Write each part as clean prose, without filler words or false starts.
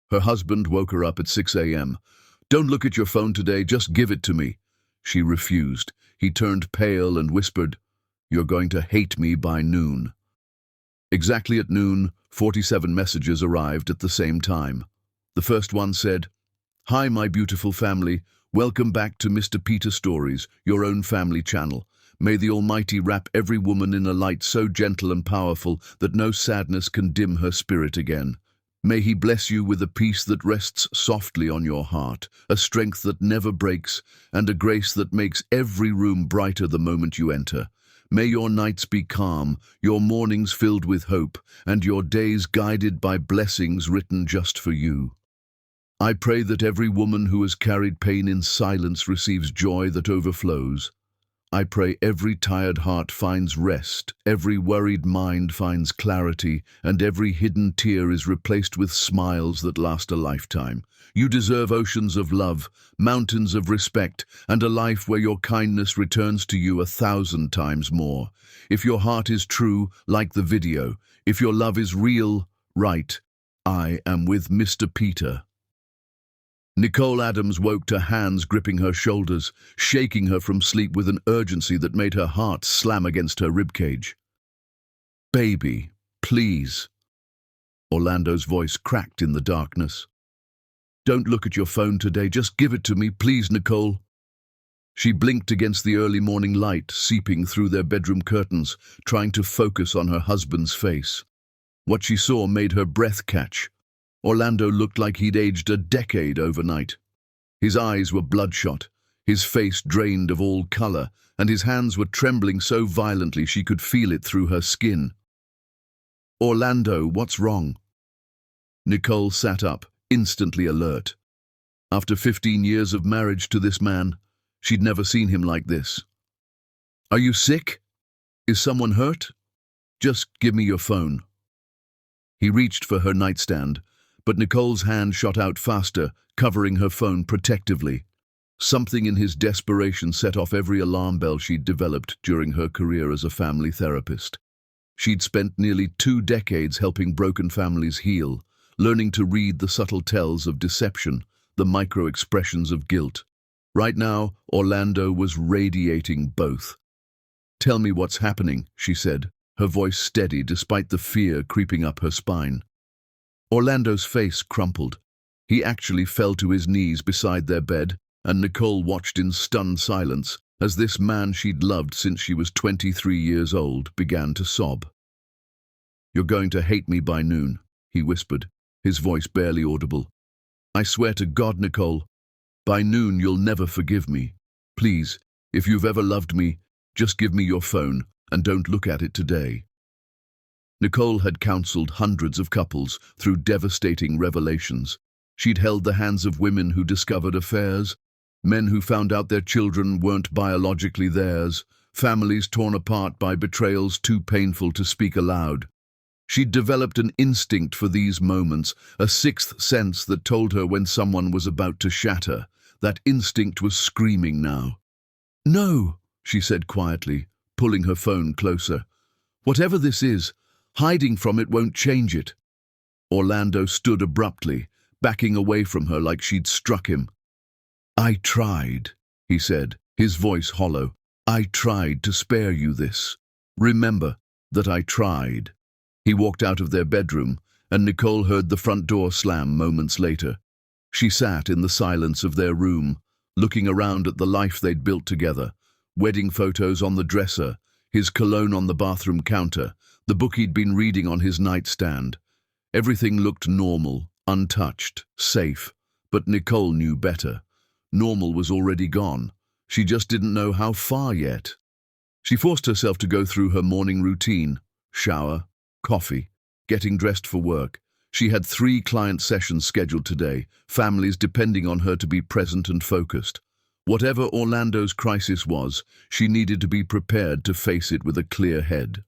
Her husband woke her up at 6 a.m. "Don't look at your phone today, just give it to me." She refused. He turned pale and whispered, "You're going to hate me by noon." Exactly at noon, 47 messages arrived at the same time. The first one said, "Hi, my beautiful family. Welcome back to Mr. Peter Stories, your own family channel. May the Almighty wrap every woman in a light so gentle and powerful that no sadness can dim her spirit again. May He bless you with a peace that rests softly on your heart, a strength that never breaks, and a grace that makes every room brighter the moment you enter. May your nights be calm, your mornings filled with hope, and your days guided by blessings written just for you. I pray that every woman who has carried pain in silence receives joy that overflows. I pray every tired heart finds rest, every worried mind finds clarity, and every hidden tear is replaced with smiles that last a lifetime. You deserve oceans of love, mountains of respect, and a life where your kindness returns to you 1,000 times more. If your heart is true, like the video, if your love is real, write, "I am with Mr. Peter." Nicole Adams woke to hands gripping her shoulders, shaking her from sleep with an urgency that made her heart slam against her ribcage. "Baby, please." Orlando's voice cracked in the darkness. "Don't look at your phone today, just give it to me, please, Nicole." She blinked against the early morning light seeping through their bedroom curtains, trying to focus on her husband's face. What she saw made her breath catch. Orlando looked like he'd aged a decade overnight. His eyes were bloodshot, his face drained of all color, and his hands were trembling so violently she could feel it through her skin. "Orlando, what's wrong?" Nicole sat up, instantly alert. After 15 years of marriage to this man, she'd never seen him like this. "Are you sick? Is someone hurt? Just give me your phone." He reached for her nightstand, but Nicole's hand shot out faster, covering her phone protectively. Something in his desperation set off every alarm bell she'd developed during her career as a family therapist. She'd spent nearly 2 decades helping broken families heal, learning to read the subtle tells of deception, the micro-expressions of guilt. Right now, Orlando was radiating both. "Tell me what's happening," she said, her voice steady despite the fear creeping up her spine. Orlando's face crumpled. He actually fell to his knees beside their bed, and Nicole watched in stunned silence as this man she'd loved since she was 23 years old began to sob. "You're going to hate me by noon," he whispered, his voice barely audible. "I swear to God, Nicole, by noon you'll never forgive me. Please, if you've ever loved me, just give me your phone and don't look at it today." Nicole had counseled hundreds of couples through devastating revelations. She'd held the hands of women who discovered affairs, men who found out their children weren't biologically theirs, families torn apart by betrayals too painful to speak aloud. She'd developed an instinct for these moments, a sixth sense that told her when someone was about to shatter. That instinct was screaming now. "No," she said quietly, pulling her phone closer. "Whatever this is, hiding from it won't change it." Orlando stood abruptly, backing away from her like she'd struck him. "I tried," he said, his voice hollow. "I tried to spare you this. Remember that I tried." He walked out of their bedroom, and Nicole heard the front door slam moments later. She sat in the silence of their room, looking around at the life they'd built together. Wedding photos on the dresser, his cologne on the bathroom counter, the book he'd been reading on his nightstand. Everything looked normal, untouched, safe, but Nicole knew better. Normal was already gone. She just didn't know how far yet. She forced herself to go through her morning routine: shower, coffee, getting dressed for work. She had 3 client sessions scheduled today, families depending on her to be present and focused. Whatever Orlando's crisis was, she needed to be prepared to face it with a clear head.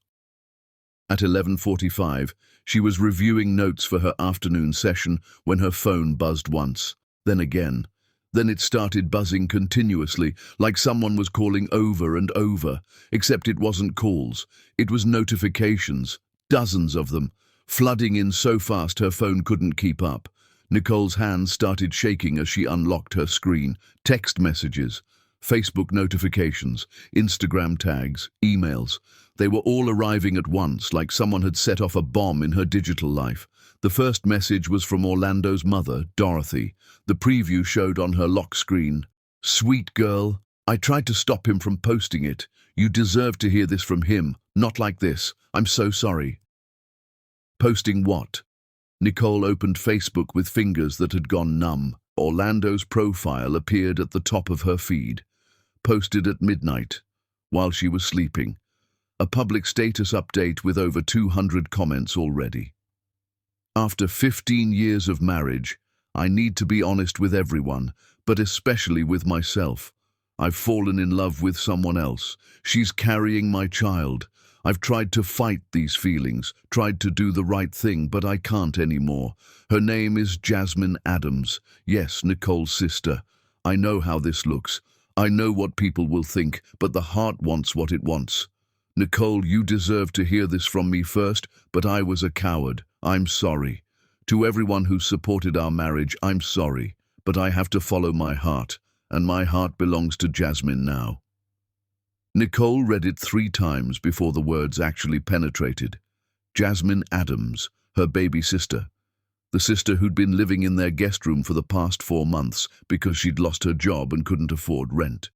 At 11:45, she was reviewing notes for her afternoon session when her phone buzzed once, then again. Then it started buzzing continuously, like someone was calling over and over, except it wasn't calls. It was notifications, dozens of them, flooding in so fast her phone couldn't keep up. Nicole's hands started shaking as she unlocked her screen. Text messages, Facebook notifications, Instagram tags, emails. They were all arriving at once, like someone had set off a bomb in her digital life. The first message was from Orlando's mother, Dorothy. The preview showed on her lock screen. "Sweet girl, I tried to stop him from posting it. You deserve to hear this from him, not like this. I'm so sorry." Posting what? Nicole opened Facebook with fingers that had gone numb. Orlando's profile appeared at the top of her feed. Posted at midnight, while she was sleeping. A public status update with over 200 comments already. "After 15 years of marriage, I need to be honest with everyone, but especially with myself. I've fallen in love with someone else. She's carrying my child. I've tried to fight these feelings, tried to do the right thing, but I can't anymore. Her name is Jasmine Adams. Yes, Nicole's sister. I know how this looks. I know what people will think, but the heart wants what it wants. Nicole, you deserve to hear this from me first, but I was a coward. I'm sorry. To everyone who supported our marriage, I'm sorry, but I have to follow my heart, and my heart belongs to Jasmine now." Nicole read it 3 times before the words actually penetrated. Jasmine Adams, her baby sister. The sister who'd been living in their guest room for the past 4 months because she'd lost her job and couldn't afford rent.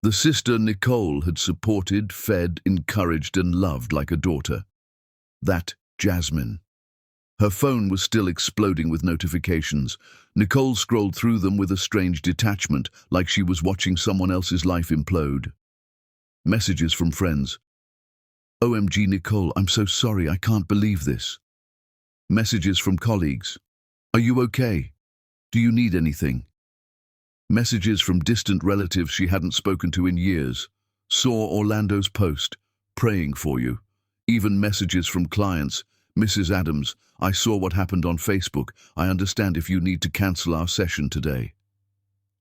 The sister Nicole had supported, fed, encouraged and loved like a daughter. That Jasmine. Her phone was still exploding with notifications. Nicole scrolled through them with a strange detachment, like she was watching someone else's life implode. Messages from friends. "OMG Nicole, I'm so sorry, I can't believe this." Messages from colleagues. "Are you okay? Do you need anything?" Messages from distant relatives she hadn't spoken to in years. "Saw Orlando's post. Praying for you." Even messages from clients. "Mrs. Adams, I saw what happened on Facebook. I understand if you need to cancel our session today."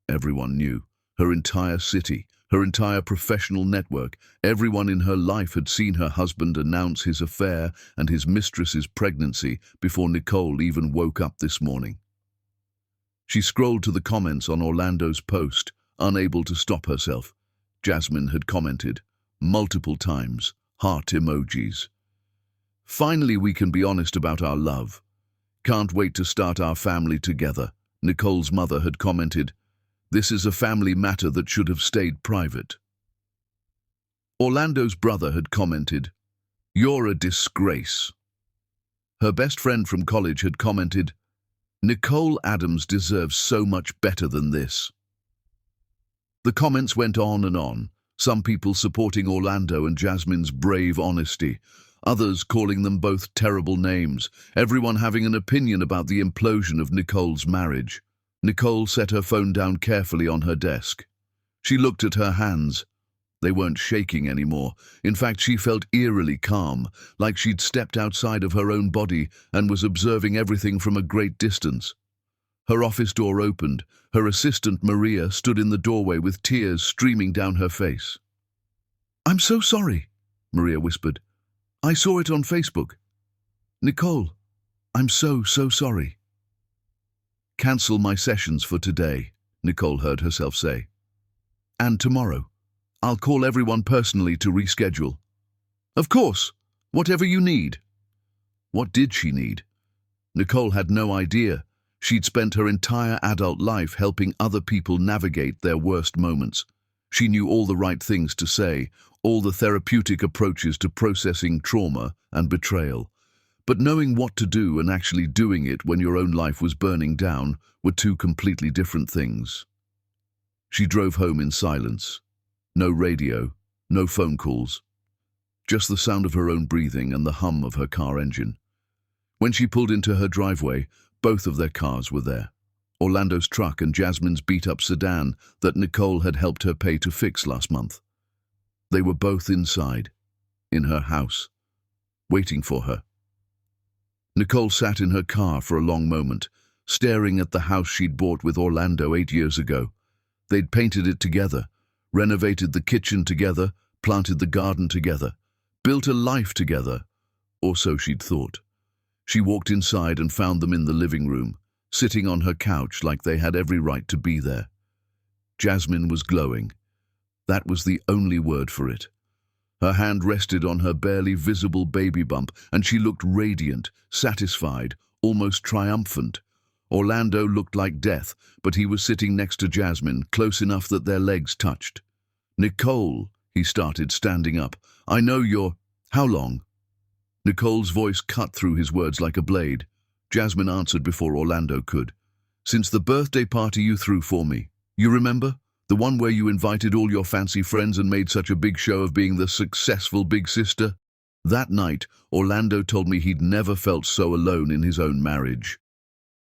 Everyone knew. Her entire city, her entire professional network, everyone in her life had seen her husband announce his affair and his mistress's pregnancy before Nicole even woke up this morning. She scrolled to the comments on Orlando's post, unable to stop herself. Jasmine had commented, multiple times, heart emojis. "Finally we can be honest about our love. Can't wait to start our family together," Nicole's mother had commented. "This is a family matter that should have stayed private." Orlando's brother had commented, "You're a disgrace." Her best friend from college had commented, "Nicole Adams deserves so much better than this." The comments went on and on, some people supporting Orlando and Jasmine's brave honesty, others calling them both terrible names, everyone having an opinion about the implosion of Nicole's marriage. Nicole set her phone down carefully on her desk. She looked at her hands. They weren't shaking anymore. In fact, she felt eerily calm, like she'd stepped outside of her own body and was observing everything from a great distance. Her office door opened. Her assistant, Maria, stood in the doorway with tears streaming down her face. "I'm so sorry," Maria whispered. "I saw it on Facebook. Nicole, I'm so sorry." "Cancel my sessions for today," Nicole heard herself say. "And tomorrow. I'll call everyone personally to reschedule." "Of course, whatever you need." What did she need? Nicole had no idea. She'd spent her entire adult life helping other people navigate their worst moments. She knew all the right things to say, all the therapeutic approaches to processing trauma and betrayal. But knowing what to do and actually doing it when your own life was burning down were 2 completely different things. She drove home in silence. No radio, no phone calls. Just the sound of her own breathing and the hum of her car engine. When she pulled into her driveway, both of their cars were there. Orlando's truck and Jasmine's beat-up sedan that Nicole had helped her pay to fix last month. They were both inside, in her house, waiting for her. Nicole sat in her car for a long moment, staring at the house she'd bought with Orlando 8 years ago. They'd painted it together, renovated the kitchen together, planted the garden together, built a life together, or so she'd thought. She walked inside and found them in the living room, sitting on her couch like they had every right to be there. Jasmine was glowing. That was the only word for it. Her hand rested on her barely visible baby bump, and she looked radiant, satisfied, almost triumphant. Orlando looked like death, but he was sitting next to Jasmine, close enough that their legs touched. "Nicole," he started, standing up. "I know you're—" "How long?" Nicole's voice cut through his words like a blade. Jasmine answered before Orlando could. "Since the birthday party you threw for me. You remember? The one where you invited all your fancy friends and made such a big show of being the successful big sister? That night, Orlando told me he'd never felt so alone in his own marriage."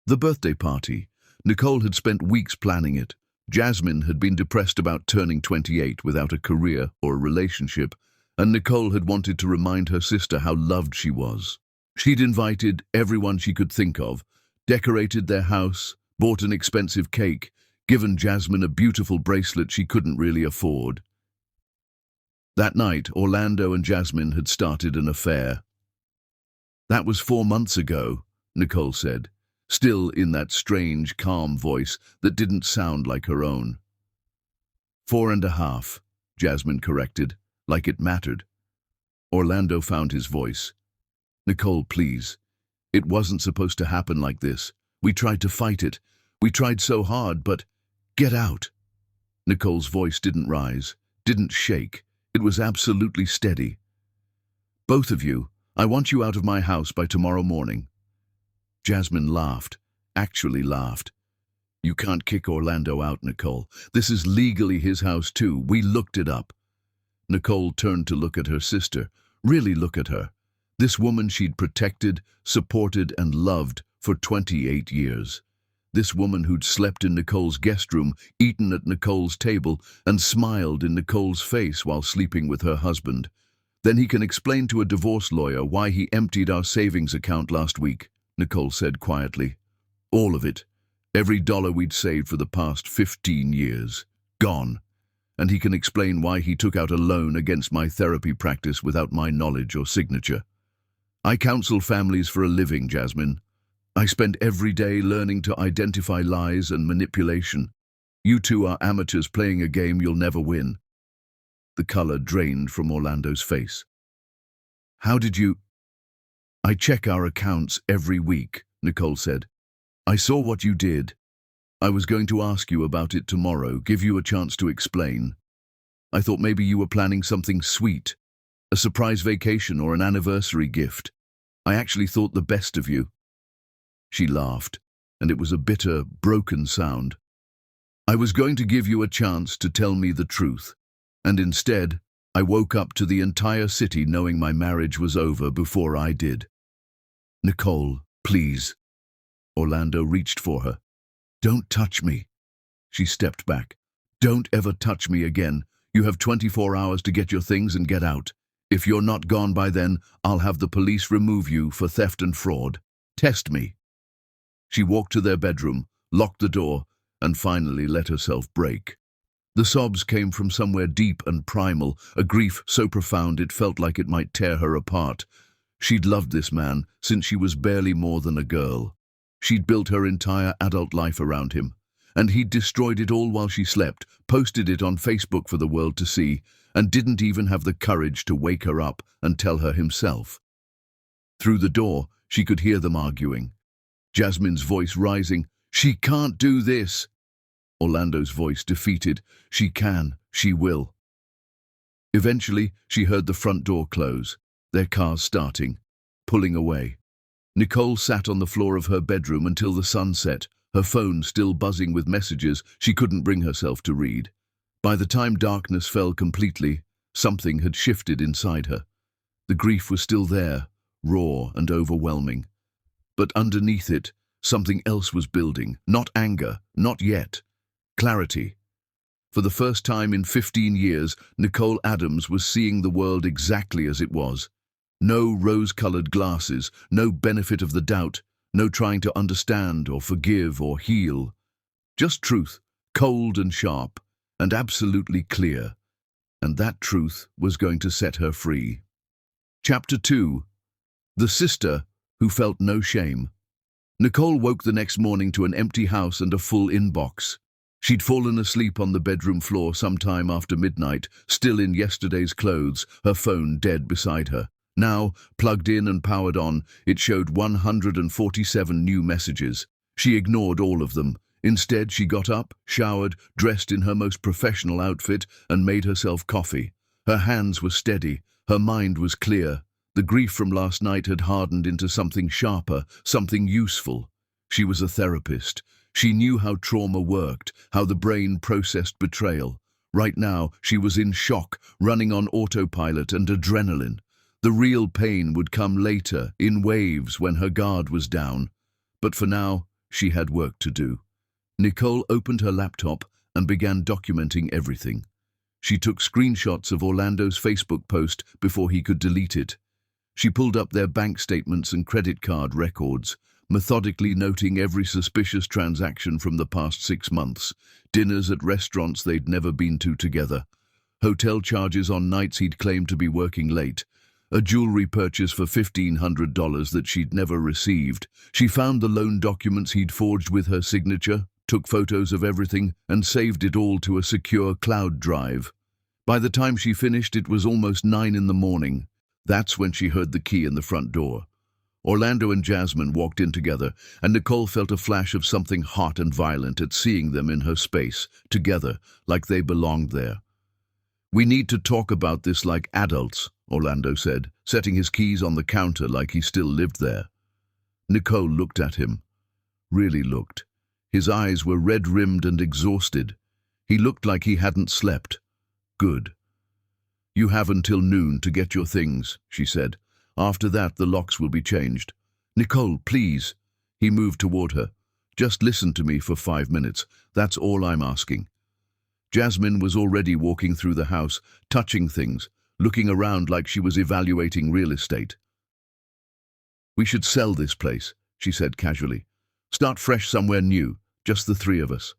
The birthday party. Nicole had spent weeks planning it. Jasmine had been depressed about turning 28 without a career or a relationship, and Nicole had wanted to remind her sister how loved she was. She'd invited everyone she could think of, decorated their house, bought an expensive cake, given Jasmine a beautiful bracelet she couldn't really afford. That night, Orlando and Jasmine had started an affair. "That was 4 months ago," Nicole said, still in that strange, calm voice that didn't sound like her own. 4.5, Jasmine corrected, like it mattered. Orlando found his voice. "Nicole, please. It wasn't supposed to happen like this. We tried to fight it. We tried so hard, but get out." Nicole's voice didn't rise, didn't shake. It was absolutely steady. "Both of you, I want you out of my house by tomorrow morning." Jasmine laughed, actually laughed. "You can't kick Orlando out, Nicole. This is legally his house too. We looked it up." Nicole turned to look at her sister, really look at her. This woman she'd protected, supported, and loved for 28 years. This woman who'd slept in Nicole's guest room, eaten at Nicole's table, and smiled in Nicole's face while sleeping with her husband. "Then he can explain to a divorce lawyer why he emptied our savings account last week," Nicole said quietly. "All of it. Every dollar we'd saved for the past 15 years. Gone. And he can explain why he took out a loan against my therapy practice without my knowledge or signature. I counsel families for a living, Jasmine. I spend every day learning to identify lies and manipulation. You two are amateurs playing a game you'll never win." The color drained from Orlando's face. "How did you—" "I check our accounts every week," Nicole said. "I saw what you did. I was going to ask you about it tomorrow, give you a chance to explain. I thought maybe you were planning something sweet, a surprise vacation or an anniversary gift. I actually thought the best of you." She laughed, and it was a bitter, broken sound. "I was going to give you a chance to tell me the truth, and instead, I woke up to the entire city knowing my marriage was over before I did." "Nicole, please." Orlando reached for her. "Don't touch me." She stepped back. "Don't ever touch me again. You have 24 hours to get your things and get out. If you're not gone by then, I'll have the police remove you for theft and fraud. Test me." She walked to their bedroom, locked the door, and finally let herself break. The sobs came from somewhere deep and primal, a grief so profound it felt like it might tear her apart. She'd loved this man since she was barely more than a girl. She'd built her entire adult life around him, and he'd destroyed it all while she slept, posted it on Facebook for the world to see, and didn't even have the courage to wake her up and tell her himself. Through the door, she could hear them arguing. Jasmine's voice rising, "She can't do this." Orlando's voice defeated, "She can, she will." Eventually, she heard the front door close, their cars starting, pulling away. Nicole sat on the floor of her bedroom until the sun set, her phone still buzzing with messages she couldn't bring herself to read. By the time darkness fell completely, something had shifted inside her. The grief was still there, raw and overwhelming. But underneath it, something else was building, not anger, not yet. Clarity. For the first time in 15 years, Nicole Adams was seeing the world exactly as it was. No rose-colored glasses, no benefit of the doubt, no trying to understand or forgive or heal. Just truth, cold and sharp, and absolutely clear. And that truth was going to set her free. Chapter 2. The Sister Who Felt No Shame. Nicole woke the next morning to an empty house and a full inbox. She'd fallen asleep on the bedroom floor sometime after midnight, still in yesterday's clothes, her phone dead beside her. Now, plugged in and powered on, it showed 147 new messages. She ignored all of them. Instead, she got up, showered, dressed in her most professional outfit, and made herself coffee. Her hands were steady, her mind was clear. The grief from last night had hardened into something sharper, something useful. She was a therapist. She knew how trauma worked, how the brain processed betrayal. Right now, she was in shock, running on autopilot and adrenaline. The real pain would come later, in waves, when her guard was down. But for now, she had work to do. Nicole opened her laptop and began documenting everything. She took screenshots of Orlando's Facebook post before he could delete it. She pulled up their bank statements and credit card records, methodically noting every suspicious transaction from the past 6 months, dinners at restaurants they'd never been to together, hotel charges on nights he'd claimed to be working late, a jewelry purchase for $1,500 that she'd never received. She found the loan documents he'd forged with her signature, took photos of everything, and saved it all to a secure cloud drive. By the time she finished, it was almost 9 in the morning. That's when she heard the key in the front door. Orlando and Jasmine walked in together, and Nicole felt a flash of something hot and violent at seeing them in her space, together, like they belonged there. "We need to talk about this like adults," Orlando said, setting his keys on the counter like he still lived there. Nicole looked at him. Really looked. His eyes were red-rimmed and exhausted. He looked like he hadn't slept. "Good. You have until noon to get your things," she said. "After that, the locks will be changed." "Nicole, please." He moved toward her. "Just listen to me for 5 minutes. That's all I'm asking." Jasmine was already walking through the house, touching things, looking around like she was evaluating real estate. "We should sell this place," she said casually. "Start fresh somewhere new, just the 3 of us."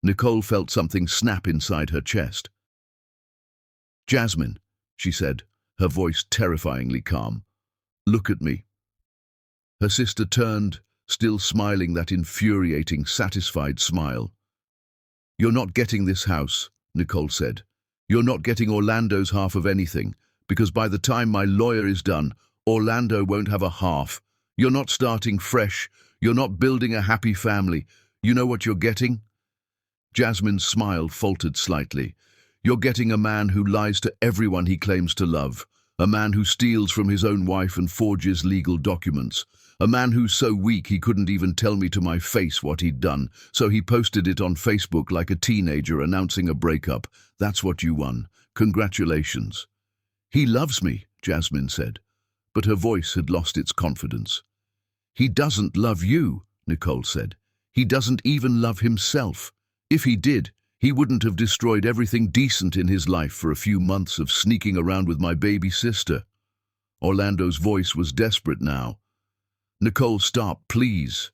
Nicole felt something snap inside her chest. "Jasmine," she said, her voice terrifyingly calm, "look at me." Her sister turned, still smiling that infuriating, satisfied smile. "You're not getting this house," Nicole said. "You're not getting Orlando's half of anything, because by the time my lawyer is done, Orlando won't have a half. You're not starting fresh. You're not building a happy family. You know what you're getting?" Jasmine's smile faltered slightly. "You're getting a man who lies to everyone he claims to love, a man who steals from his own wife and forges legal documents, a man who's so weak he couldn't even tell me to my face what he'd done, so he posted it on Facebook like a teenager announcing a breakup. That's what you won. Congratulations." "He loves me," Jasmine said, but her voice had lost its confidence. "He doesn't love you," Nicole said. "He doesn't even love himself. If he did, he wouldn't have destroyed everything decent in his life for a few months of sneaking around with my baby sister." Orlando's voice was desperate now. "Nicole, stop, please.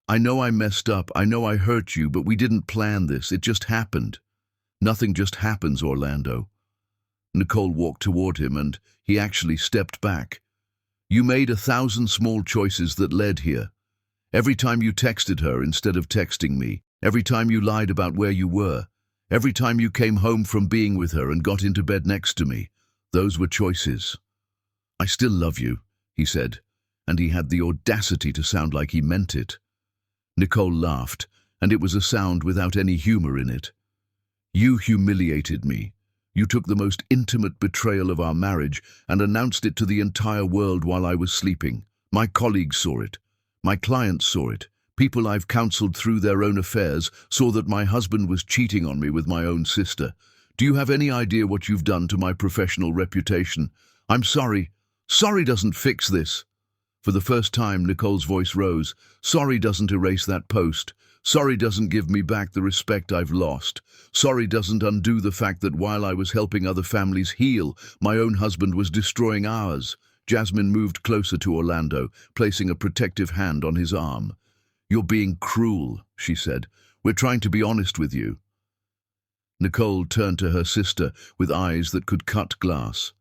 I know I messed up, I know I hurt you, but we didn't plan this, it just happened." "Nothing just happens, Orlando." Nicole walked toward him, and he actually stepped back. "You made 1,000 small choices that led here. Every time you texted her instead of texting me, every time you lied about where you were, every time you came home from being with her and got into bed next to me, those were choices." "I still love you," he said, and he had the audacity to sound like he meant it. Nicole laughed, and it was a sound without any humor in it. "You humiliated me. You took the most intimate betrayal of our marriage and announced it to the entire world while I was sleeping. My colleagues saw it. My clients saw it. People I've counseled through their own affairs saw that my husband was cheating on me with my own sister. Do you have any idea what you've done to my professional reputation? I'm sorry. Sorry doesn't fix this." For the first time, Nicole's voice rose. "Sorry doesn't erase that post. Sorry doesn't give me back the respect I've lost. Sorry doesn't undo the fact that while I was helping other families heal, my own husband was destroying ours." Jasmine moved closer to Orlando, placing a protective hand on his arm. "You're being cruel," she said. "We're trying to be honest with you." Nicole turned to her sister with eyes that could cut glass.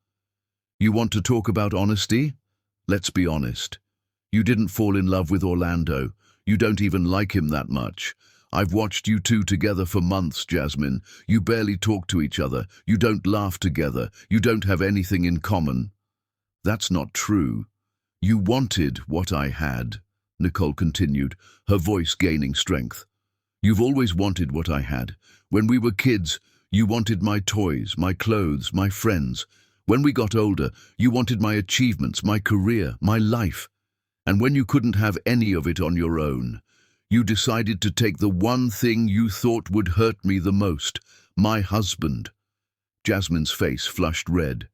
"You want to talk about honesty? Let's be honest. You didn't fall in love with Orlando. You don't even like him that much. I've watched you two together for months, Jasmine. You barely talk to each other. You don't laugh together. You don't have anything in common. That's not true. You wanted what I had, Nicole continued, her voice gaining strength. You've always wanted what I had. When we were kids, you wanted my toys, my clothes, my friends. When we got older, you wanted my achievements, my career, my life. And when you couldn't have any of it on your own, you decided to take the one thing you thought would hurt me the most, my husband. Jasmine's face flushed red.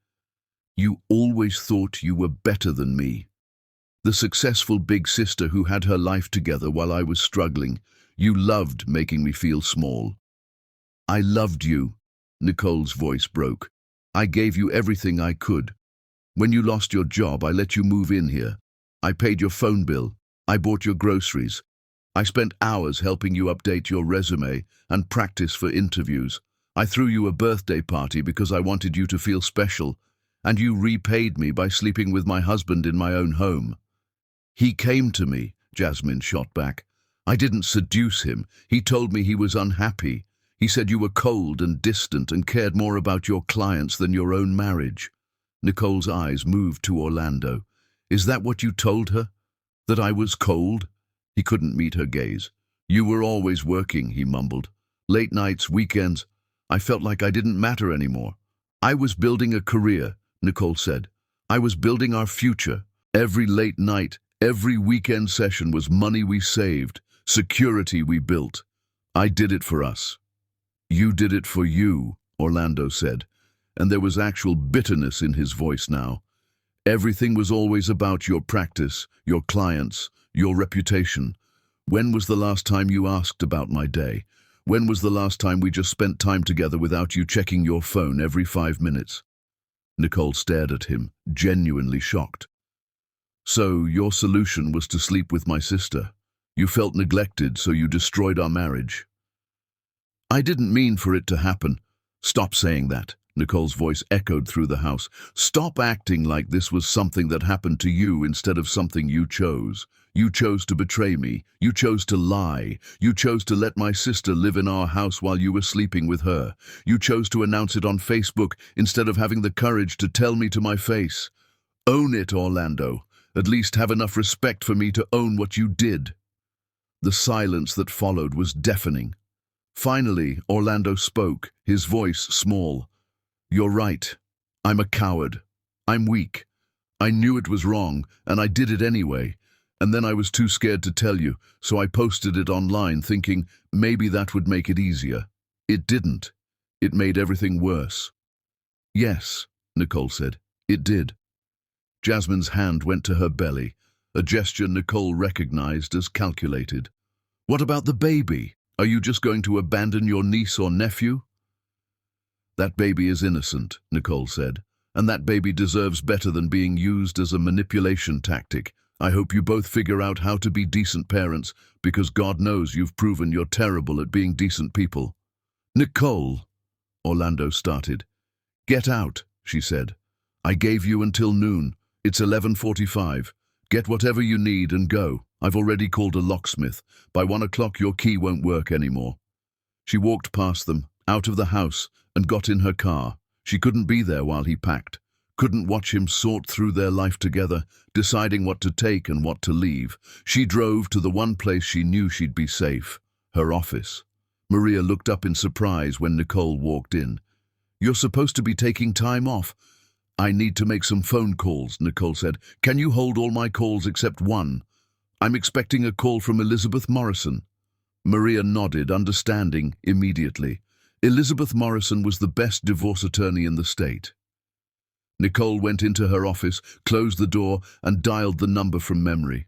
You always thought you were better than me. The successful big sister who had her life together while I was struggling. You loved making me feel small. I loved you. Nicole's voice broke. I gave you everything I could. When you lost your job, I let you move in here. I paid your phone bill. I bought your groceries. I spent hours helping you update your resume and practice for interviews. I threw you a birthday party because I wanted you to feel special, and you repaid me by sleeping with my husband in my own home. He came to me, Jasmine shot back. I didn't seduce him. He told me he was unhappy. He said you were cold and distant and cared more about your clients than your own marriage. Nicole's eyes moved to Orlando. Is that what you told her? That I was cold? He couldn't meet her gaze. You were always working, he mumbled. Late nights, weekends. I felt like I didn't matter anymore. I was building a career, Nicole said. I was building our future. Every late night, every weekend session was money we saved, security we built. I did it for us. You did it for you, Orlando said, and there was actual bitterness in his voice now. Everything was always about your practice, your clients, your reputation. When was the last time you asked about my day? When was the last time we just spent time together without you checking your phone every 5 minutes? Nicole stared at him, genuinely shocked. So your solution was to sleep with my sister. You felt neglected, so you destroyed our marriage. I didn't mean for it to happen. Stop saying that. Nicole's voice echoed through the house. Stop acting like this was something that happened to you instead of something you chose. You chose to betray me. You chose to lie. You chose to let my sister live in our house while you were sleeping with her. You chose to announce it on Facebook instead of having the courage to tell me to my face. Own it, Orlando. At least have enough respect for me to own what you did. The silence that followed was deafening. Finally, Orlando spoke, his voice small. You're right. I'm a coward. I'm weak. I knew it was wrong, and I did it anyway. And then I was too scared to tell you, so I posted it online thinking maybe that would make it easier. It didn't. It made everything worse. Yes, Nicole said. It did. Jasmine's hand went to her belly, a gesture Nicole recognized as calculated. What about the baby? Are you just going to abandon your niece or nephew? That baby is innocent, Nicole said, and that baby deserves better than being used as a manipulation tactic. I hope you both figure out how to be decent parents, because God knows you've proven you're terrible at being decent people. Nicole, Orlando started. Get out, she said. I gave you until noon. It's 11:45. Get whatever you need and go. I've already called a locksmith. By 1 o'clock your key won't work anymore. She walked past them, out of the house, and got in her car. She couldn't be there while he packed, couldn't watch him sort through their life together, deciding what to take and what to leave. She drove to the one place she knew she'd be safe, her office. Maria looked up in surprise when Nicole walked in. You're supposed to be taking time off. I need to make some phone calls, Nicole said. Can you hold all my calls except one? I'm expecting a call from Elizabeth Morrison. Maria nodded, understanding immediately. Elizabeth Morrison was the best divorce attorney in the state. Nicole went into her office, closed the door, and dialed the number from memory.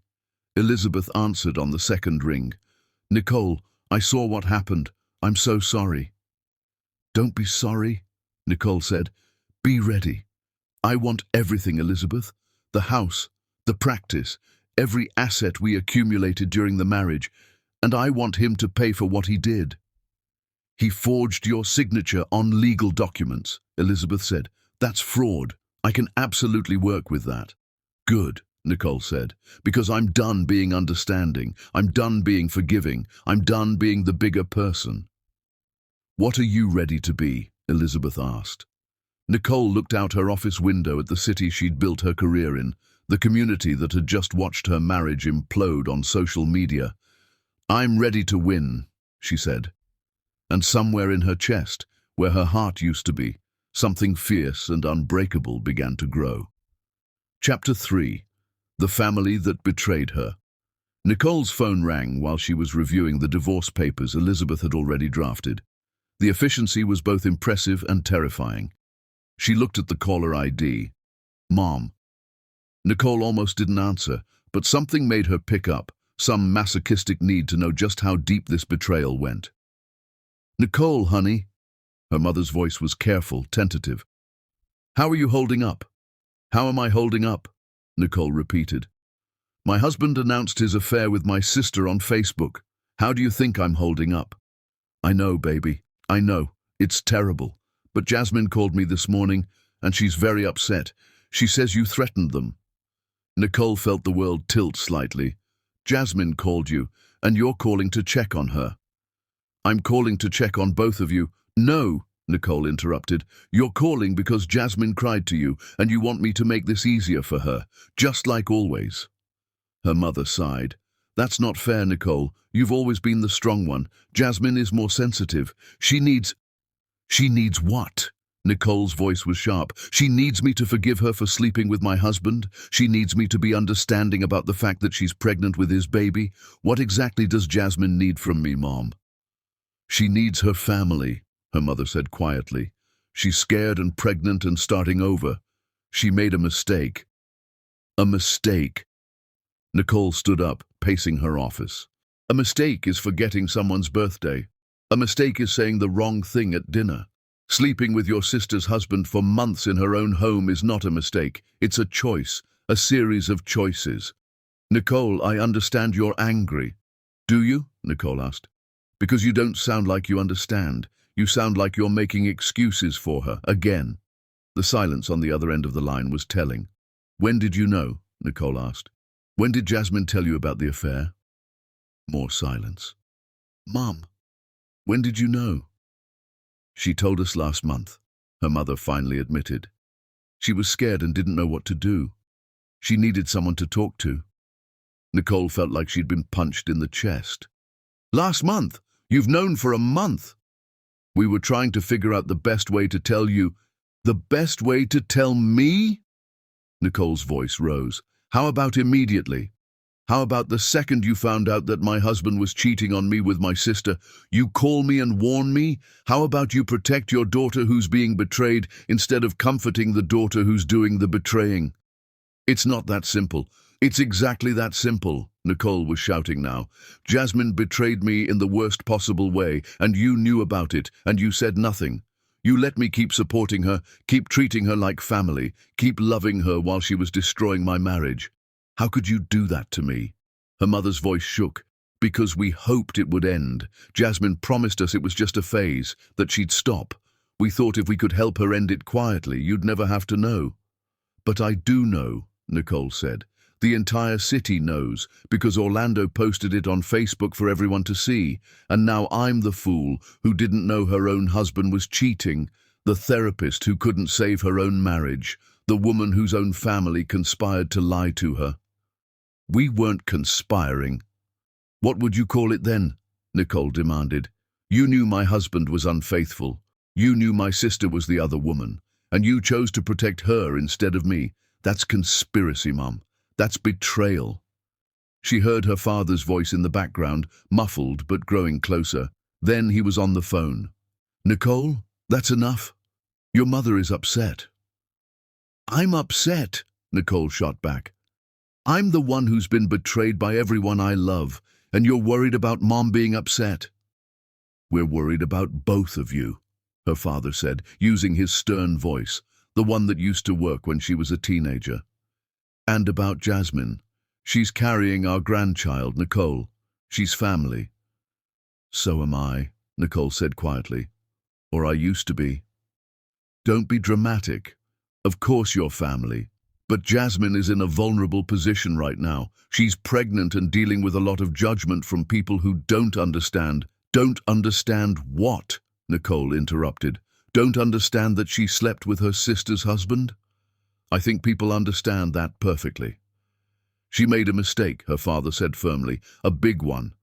Elizabeth answered on the second ring. Nicole, I saw what happened. I'm so sorry. Don't be sorry, Nicole said. Be ready. I want everything, Elizabeth. The house, the practice, every asset we accumulated during the marriage, and I want him to pay for what he did. He forged your signature on legal documents, Elizabeth said. That's fraud. I can absolutely work with that. Good, Nicole said. Because I'm done being understanding. I'm done being forgiving. I'm done being the bigger person. What are you ready to be? Elizabeth asked. Nicole looked out her office window at the city she'd built her career in, the community that had just watched her marriage implode on social media. I'm ready to win, she said. And somewhere in her chest, where her heart used to be, something fierce and unbreakable began to grow. Chapter 3. The Family That Betrayed Her. Nicole's phone rang while she was reviewing the divorce papers Elizabeth had already drafted. The efficiency was both impressive and terrifying. She looked at the caller ID. Mom. Nicole almost didn't answer, but something made her pick up, some masochistic need to know just how deep this betrayal went. Nicole, honey. Her mother's voice was careful, tentative. How are you holding up? How am I holding up? Nicole repeated. My husband announced his affair with my sister on Facebook. How do you think I'm holding up? I know, baby. I know. It's terrible. But Jasmine called me this morning, and she's very upset. She says you threatened them. Nicole felt the world tilt slightly. Jasmine called you, and you're calling to check on her. I'm calling to check on both of you. No, Nicole interrupted. You're calling because Jasmine cried to you, and you want me to make this easier for her, just like always. Her mother sighed. That's not fair, Nicole. You've always been the strong one. Jasmine is more sensitive. She needs what? Nicole's voice was sharp. She needs me to forgive her for sleeping with my husband. She needs me to be understanding about the fact that she's pregnant with his baby. What exactly does Jasmine need from me, Mom? She needs her family, her mother said quietly. She's scared and pregnant and starting over. She made a mistake. A mistake. Nicole stood up, pacing her office. A mistake is forgetting someone's birthday. A mistake is saying the wrong thing at dinner. Sleeping with your sister's husband for months in her own home is not a mistake. It's a choice, a series of choices. Nicole, I understand you're angry. Do you? Nicole asked. Because you don't sound like you understand. You sound like you're making excuses for her, again. The silence on the other end of the line was telling. When did you know? Nicole asked. When did Jasmine tell you about the affair? More silence. Mom, when did you know? She told us last month, her mother finally admitted. She was scared and didn't know what to do. She needed someone to talk to. Nicole felt like she'd been punched in the chest. Last month? You've known for a month. We were trying to figure out the best way to tell you. The best way to tell me? Nicole's voice rose. How about immediately? How about the second you found out that my husband was cheating on me with my sister, you call me and warn me? How about you protect your daughter who's being betrayed instead of comforting the daughter who's doing the betraying? It's not that simple. It's exactly that simple, Nicole was shouting now. Jasmine betrayed me in the worst possible way, and you knew about it, and you said nothing. You let me keep supporting her, keep treating her like family, keep loving her while she was destroying my marriage. How could you do that to me? Her mother's voice shook. Because we hoped it would end. Jasmine promised us it was just a phase, that she'd stop. We thought if we could help her end it quietly, you'd never have to know. But I do know, Nicole said. The entire city knows, because Orlando posted it on Facebook for everyone to see. And now I'm the fool who didn't know her own husband was cheating, the therapist who couldn't save her own marriage, the woman whose own family conspired to lie to her. We weren't conspiring. What would you call it then? Nicole demanded. You knew my husband was unfaithful. You knew my sister was the other woman. And you chose to protect her instead of me. That's conspiracy, Mom. That's betrayal. She heard her father's voice in the background, muffled but growing closer. Then he was on the phone. Nicole, that's enough. Your mother is upset. I'm upset, Nicole shot back. I'm the one who's been betrayed by everyone I love, and you're worried about Mom being upset. We're worried about both of you, her father said, using his stern voice, the one that used to work when she was a teenager. And about Jasmine. She's carrying our grandchild, Nicole. She's family. So am I, Nicole said quietly. Or I used to be. Don't be dramatic. Of course you're family. But Jasmine is in a vulnerable position right now. She's pregnant and dealing with a lot of judgment from people who don't understand. Don't understand what? Nicole interrupted. Don't understand that she slept with her sister's husband? I think people understand that perfectly. She made a mistake, her father said firmly, a big one.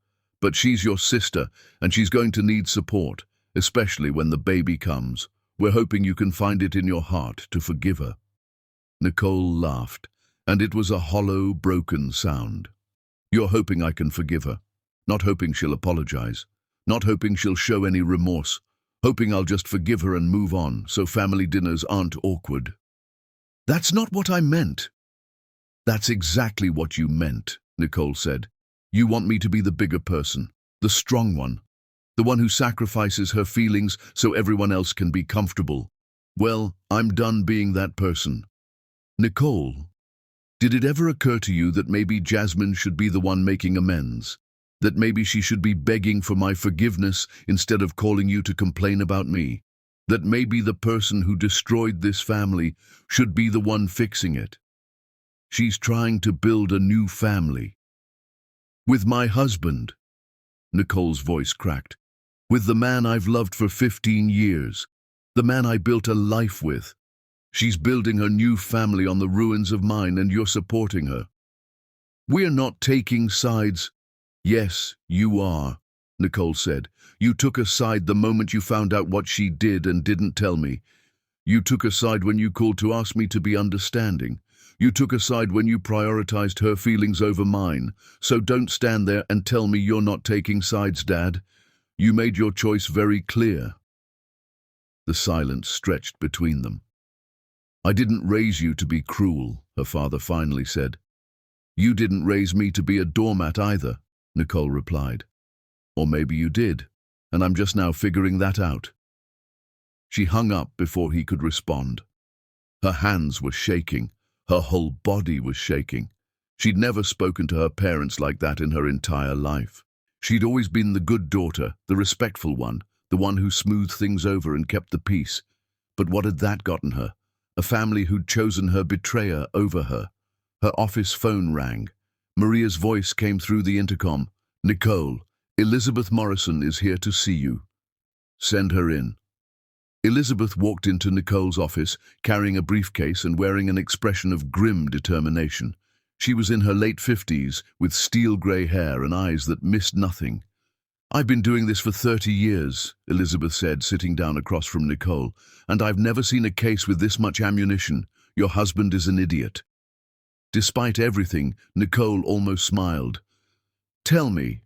But she's your sister, and she's going to need support, especially when the baby comes. We're hoping you can find it in your heart to forgive her. Nicole laughed, and it was a hollow, broken sound. You're hoping I can forgive her. Not hoping she'll apologize. Not hoping she'll show any remorse. Hoping I'll just forgive her and move on, so family dinners aren't awkward. That's not what I meant. That's exactly what you meant, Nicole said. You want me to be the bigger person, the strong one, the one who sacrifices her feelings so everyone else can be comfortable. Well, I'm done being that person. Nicole, did it ever occur to you that maybe Jasmine should be the one making amends? That maybe she should be begging for my forgiveness instead of calling you to complain about me? That maybe the person who destroyed this family should be the one fixing it? She's trying to build a new family. With my husband. Nicole's voice cracked. With the man I've loved for 15 years. The man I built a life with. She's building her new family on the ruins of mine, and you're supporting her. We're not taking sides. Yes, you are, Nicole said. You took a side the moment you found out what she did and didn't tell me. You took a side when you called to ask me to be understanding. You took a side when you prioritized her feelings over mine. So don't stand there and tell me you're not taking sides, Dad. You made your choice very clear. The silence stretched between them. I didn't raise you to be cruel, her father finally said. You didn't raise me to be a doormat either, Nicole replied. Or maybe you did, and I'm just now figuring that out. She hung up before he could respond. Her hands were shaking. Her whole body was shaking. She'd never spoken to her parents like that in her entire life. She'd always been the good daughter, the respectful one, the one who smoothed things over and kept the peace. But what had that gotten her? A family who'd chosen her betrayer over her. Her office phone rang. Maria's voice came through the intercom. Nicole, Elizabeth Morrison is here to see you. Send her in. Elizabeth walked into Nicole's office, carrying a briefcase and wearing an expression of grim determination. She was in her late 50s, with steel-grey hair and eyes that missed nothing. I've been doing this for 30 years, Elizabeth said, sitting down across from Nicole, and I've never seen a case with this much ammunition. Your husband is an idiot. Despite everything, Nicole almost smiled. Tell me.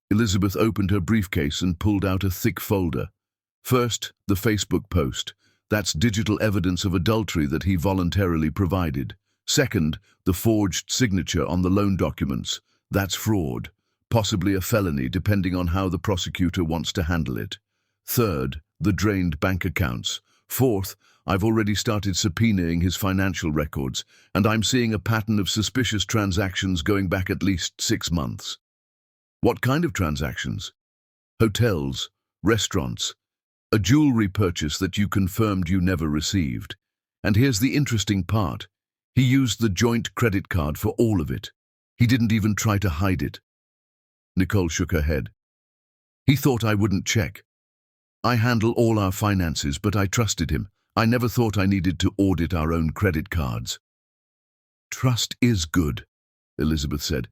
Elizabeth opened her briefcase and pulled out a thick folder. First, the Facebook post. That's digital evidence of adultery that he voluntarily provided. Second, the forged signature on the loan documents. That's fraud. Possibly a felony, depending on how the prosecutor wants to handle it. Third, the drained bank accounts. Fourth, I've already started subpoenaing his financial records, and I'm seeing a pattern of suspicious transactions going back at least 6 months. What kind of transactions? Hotels, restaurants, a jewelry purchase that you confirmed you never received. And here's the interesting part. He used the joint credit card for all of it. He didn't even try to hide it. Nicole shook her head. He thought I wouldn't check. I handle all our finances, but I trusted him. I never thought I needed to audit our own credit cards. Trust is good, Elizabeth said.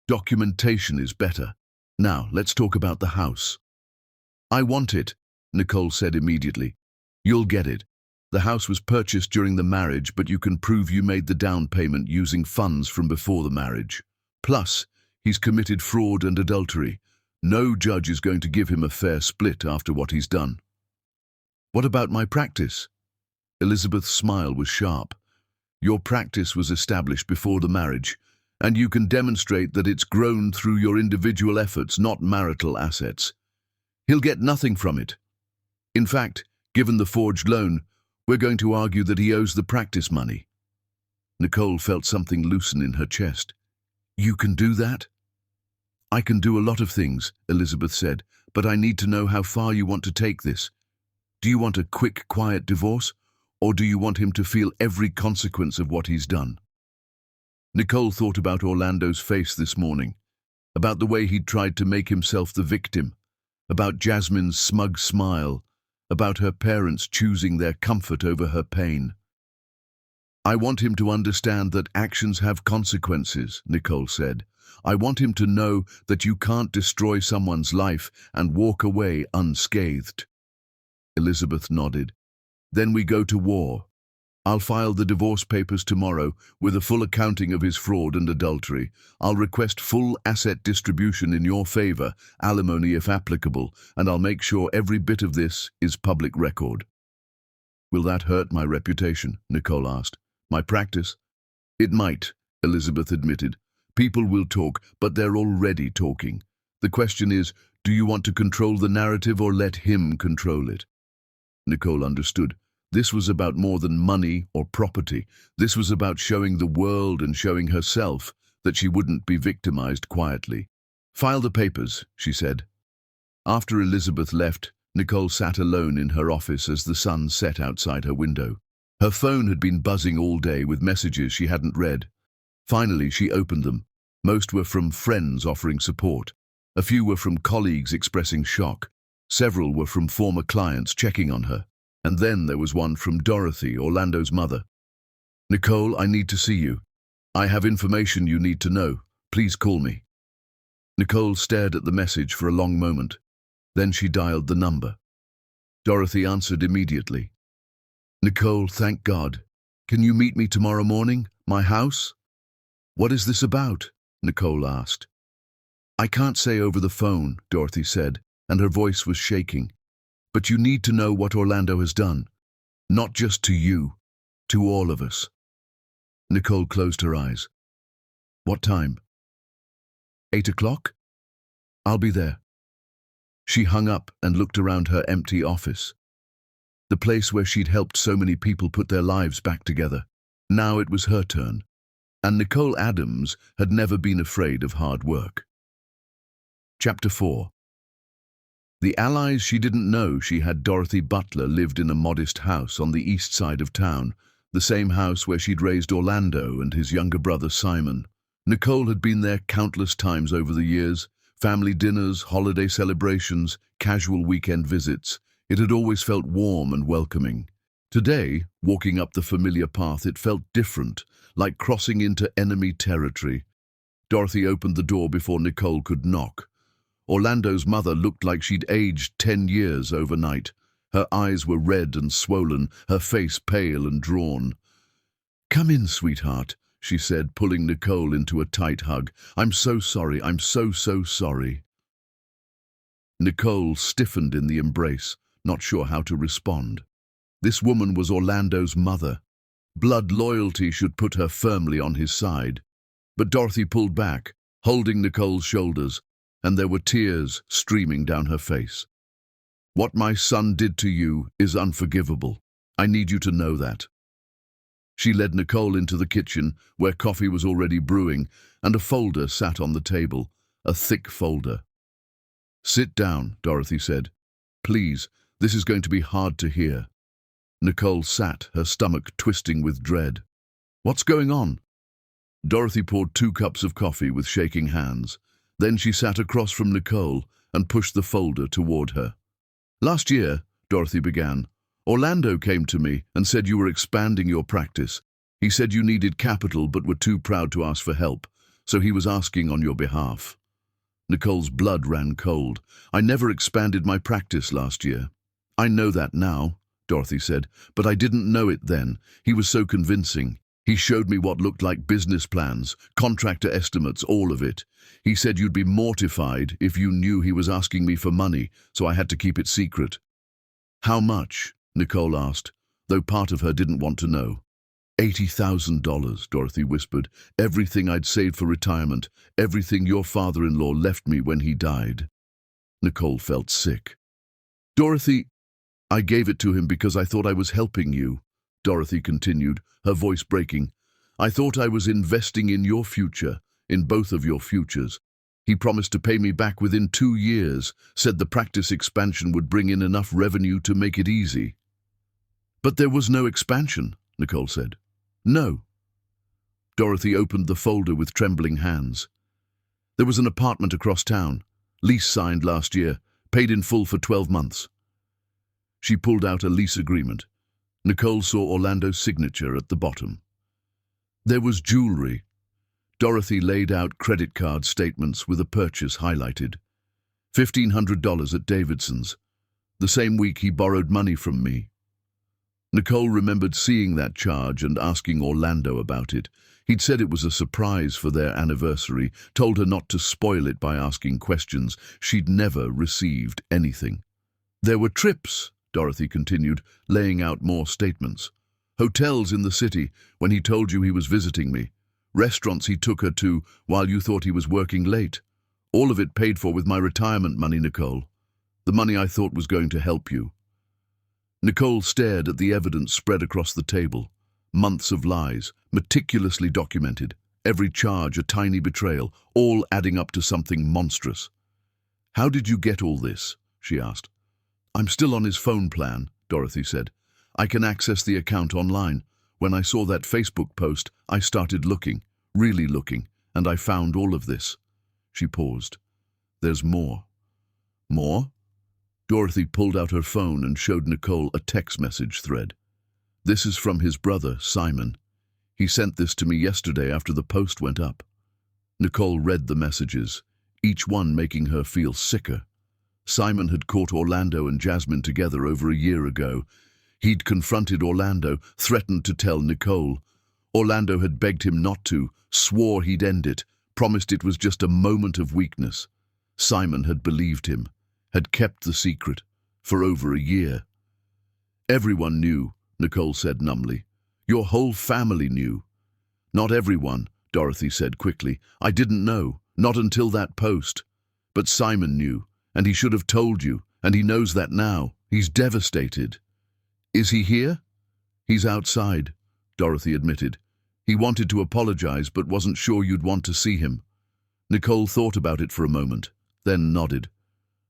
Documentation is better. Now, let's talk about the house. I want it, Nicole said immediately. You'll get it. The house was purchased during the marriage, but you can prove you made the down payment using funds from before the marriage. Plus, he's committed fraud and adultery. No judge is going to give him a fair split after what he's done. What about my practice? Elizabeth's smile was sharp. Your practice was established before the marriage, and you can demonstrate that it's grown through your individual efforts, not marital assets. He'll get nothing from it. In fact, given the forged loan, we're going to argue that he owes the practice money. Nicole felt something loosen in her chest. You can do that? I can do a lot of things, Elizabeth said, but I need to know how far you want to take this. Do you want a quick, quiet divorce, or do you want him to feel every consequence of what he's done? Nicole thought about Orlando's face this morning, about the way he'd tried to make himself the victim, about Jasmine's smug smile, about her parents choosing their comfort over her pain. "I want him to understand that actions have consequences," Nicole said. "I want him to know that you can't destroy someone's life and walk away unscathed." Elizabeth nodded. "Then we go to war. I'll file the divorce papers tomorrow with a full accounting of his fraud and adultery. I'll request full asset distribution in your favor, alimony if applicable, and I'll make sure every bit of this is public record." "Will that hurt my reputation?" Nicole asked. "My practice?" "It might," Elizabeth admitted. "People will talk, but they're already talking. The question is, do you want to control the narrative or let him control it?" Nicole understood. This was about more than money or property. This was about showing the world and showing herself that she wouldn't be victimized quietly. "File the papers," she said. After Elizabeth left, Nicole sat alone in her office as the sun set outside her window. Her phone had been buzzing all day with messages she hadn't read. Finally, she opened them. Most were from friends offering support. A few were from colleagues expressing shock. Several were from former clients checking on her. And then there was one from Dorothy, Orlando's mother. "Nicole, I need to see you. I have information you need to know. Please call me." Nicole stared at the message for a long moment. Then she dialed the number. Dorothy answered immediately. "Nicole, thank God. Can you meet me tomorrow morning? My house?" "What is this about?" Nicole asked. "I can't say over the phone," Dorothy said, and her voice was shaking. "But you need to know what Orlando has done. Not just to you, to all of us." Nicole closed her eyes. "What time?" 8 o'clock? I'll be there." She hung up and looked around her empty office. The place where she'd helped so many people put their lives back together. Now it was her turn. And Nicole Adams had never been afraid of hard work. Chapter 4. The allies she didn't know she had. Dorothy Butler lived in a modest house on the east side of town, the same house where she'd raised Orlando and his younger brother Simon. Nicole had been there countless times over the years, family dinners, holiday celebrations, casual weekend visits. It had always felt warm and welcoming. Today, walking up the familiar path, it felt different, like crossing into enemy territory. Dorothy opened the door before Nicole could knock. Orlando's mother looked like she'd aged 10 years overnight. Her eyes were red and swollen, her face pale and drawn. "Come in, sweetheart," she said, pulling Nicole into a tight hug. "I'm so sorry, I'm so sorry." Nicole stiffened in the embrace, not sure how to respond. This woman was Orlando's mother. Blood loyalty should put her firmly on his side. But Dorothy pulled back, holding Nicole's shoulders, and there were tears streaming down her face. "What my son did to you is unforgivable. I need you to know that." She led Nicole into the kitchen, where coffee was already brewing, and a folder sat on the table, a thick folder. "Sit down," Dorothy said. "Please, this is going to be hard to hear." Nicole sat, her stomach twisting with dread. "What's going on?" Dorothy poured 2 cups of coffee with shaking hands. Then she sat across from Nicole and pushed the folder toward her. "Last year," Dorothy began, "Orlando came to me and said you were expanding your practice. He said you needed capital but were too proud to ask for help, so he was asking on your behalf." Nicole's blood ran cold. "I never expanded my practice last year." "I know that now," Dorothy said, "but I didn't know it then. He was so convincing. He showed me what looked like business plans, contractor estimates, all of it. He said you'd be mortified if you knew he was asking me for money, so I had to keep it secret." "How much?" Nicole asked, though part of her didn't want to know. $80,000, Dorothy whispered. "Everything I'd saved for retirement, everything your father-in-law left me when he died." Nicole felt sick. "Dorothy, I gave it to him because I thought I was helping you," Dorothy continued, her voice breaking. "I thought I was investing in your future, in both of your futures. He promised to pay me back within 2 years, said the practice expansion would bring in enough revenue to make it easy." "But there was no expansion," Nicole said. "No." Dorothy opened the folder with trembling hands. There was an apartment across town, lease signed last year, paid in full for 12 months. She pulled out a lease agreement. Nicole saw Orlando's signature at the bottom. There was jewelry. Dorothy laid out credit card statements with a purchase highlighted. $1,500 at Davidson's. The same week he borrowed money from me. Nicole remembered seeing that charge and asking Orlando about it. He'd said it was a surprise for their anniversary, told her not to spoil it by asking questions. She'd never received anything. There were trips, Dorothy continued, laying out more statements. Hotels in the city, when he told you he was visiting me. Restaurants he took her to while you thought he was working late. All of it paid for with my retirement money, Nicole. The money I thought was going to help you. Nicole stared at the evidence spread across the table. Months of lies, meticulously documented. Every charge a tiny betrayal, all adding up to something monstrous. How did you get all this? She asked. I'm still on his phone plan, Dorothy said. I can access the account online. When I saw that Facebook post, I started looking, really looking, and I found all of this. She paused. There's more. More? Dorothy pulled out her phone and showed Nicole a text message thread. This is from his brother, Simon. He sent this to me yesterday after the post went up. Nicole read the messages, each one making her feel sicker. Simon had caught Orlando and Jasmine together over a year ago. He'd confronted Orlando, threatened to tell Nicole. Orlando had begged him not to, swore he'd end it, promised it was just a moment of weakness. Simon had believed him, had kept the secret, for over a year. Everyone knew, Nicole said numbly. Your whole family knew. Not everyone, Dorothy said quickly. I didn't know, not until that post. But Simon knew, and he should have told you, and he knows that now. He's devastated. Is he here? He's outside, Dorothy admitted. He wanted to apologize, but wasn't sure you'd want to see him. Nicole thought about it for a moment, then nodded.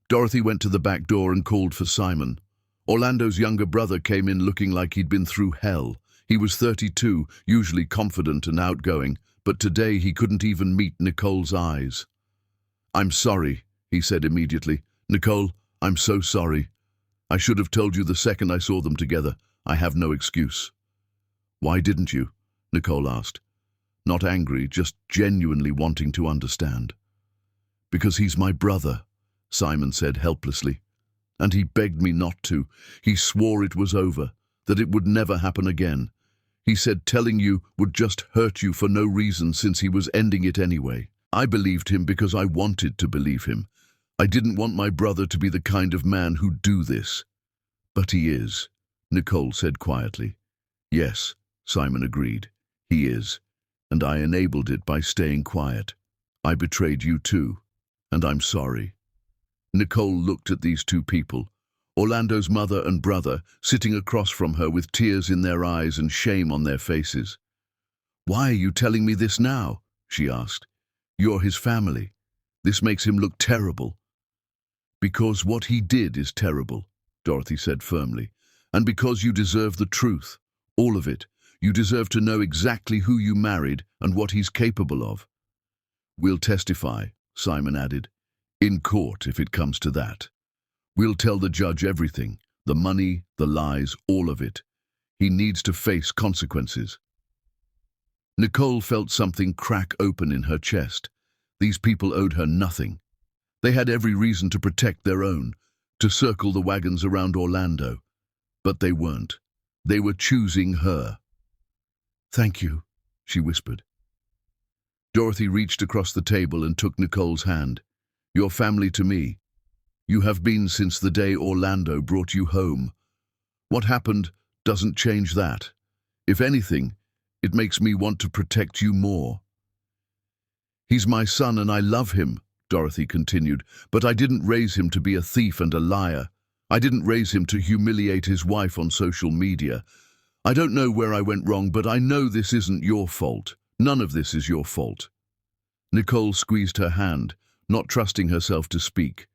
Dorothy went to the back door and called for Simon. Orlando's younger brother came in looking like he'd been through hell. He was 32, usually confident and outgoing, but today he couldn't even meet Nicole's eyes. I'm sorry, he said immediately. Nicole, I'm so sorry. I should have told you the second I saw them together. I have no excuse. Why didn't you? Nicole asked. Not angry, just genuinely wanting to understand. Because he's my brother, Simon said helplessly. And he begged me not to. He swore it was over, that it would never happen again. He said telling you would just hurt you for no reason since he was ending it anyway. I believed him because I wanted to believe him. I didn't want my brother to be the kind of man who'd do this. But he is, Nicole said quietly. Yes, Simon agreed. He is. And I enabled it by staying quiet. I betrayed you too, and I'm sorry. Nicole looked at these two people, Orlando's mother and brother, sitting across from her with tears in their eyes and shame on their faces. Why are you telling me this now? She asked. You're his family. This makes him look terrible. Because what he did is terrible, Dorothy said firmly, and because you deserve the truth, all of it. You deserve to know exactly who you married and what he's capable of. We'll testify, Simon added. In court, if it comes to that. We'll tell the judge everything, the money, the lies, all of it. He needs to face consequences. Nicole felt something crack open in her chest. These people owed her nothing. They had every reason to protect their own, to circle the wagons around Orlando. But they weren't. They were choosing her. Thank you, she whispered. Dorothy reached across the table and took Nicole's hand. Your family to me. You have been since the day Orlando brought you home. What happened doesn't change that. If anything, it makes me want to protect you more. He's my son and I love him, Dorothy continued, but I didn't raise him to be a thief and a liar. I didn't raise him to humiliate his wife on social media. I don't know where I went wrong, but I know this isn't your fault. None of this is your fault. Nicole squeezed her hand, not trusting herself to speak.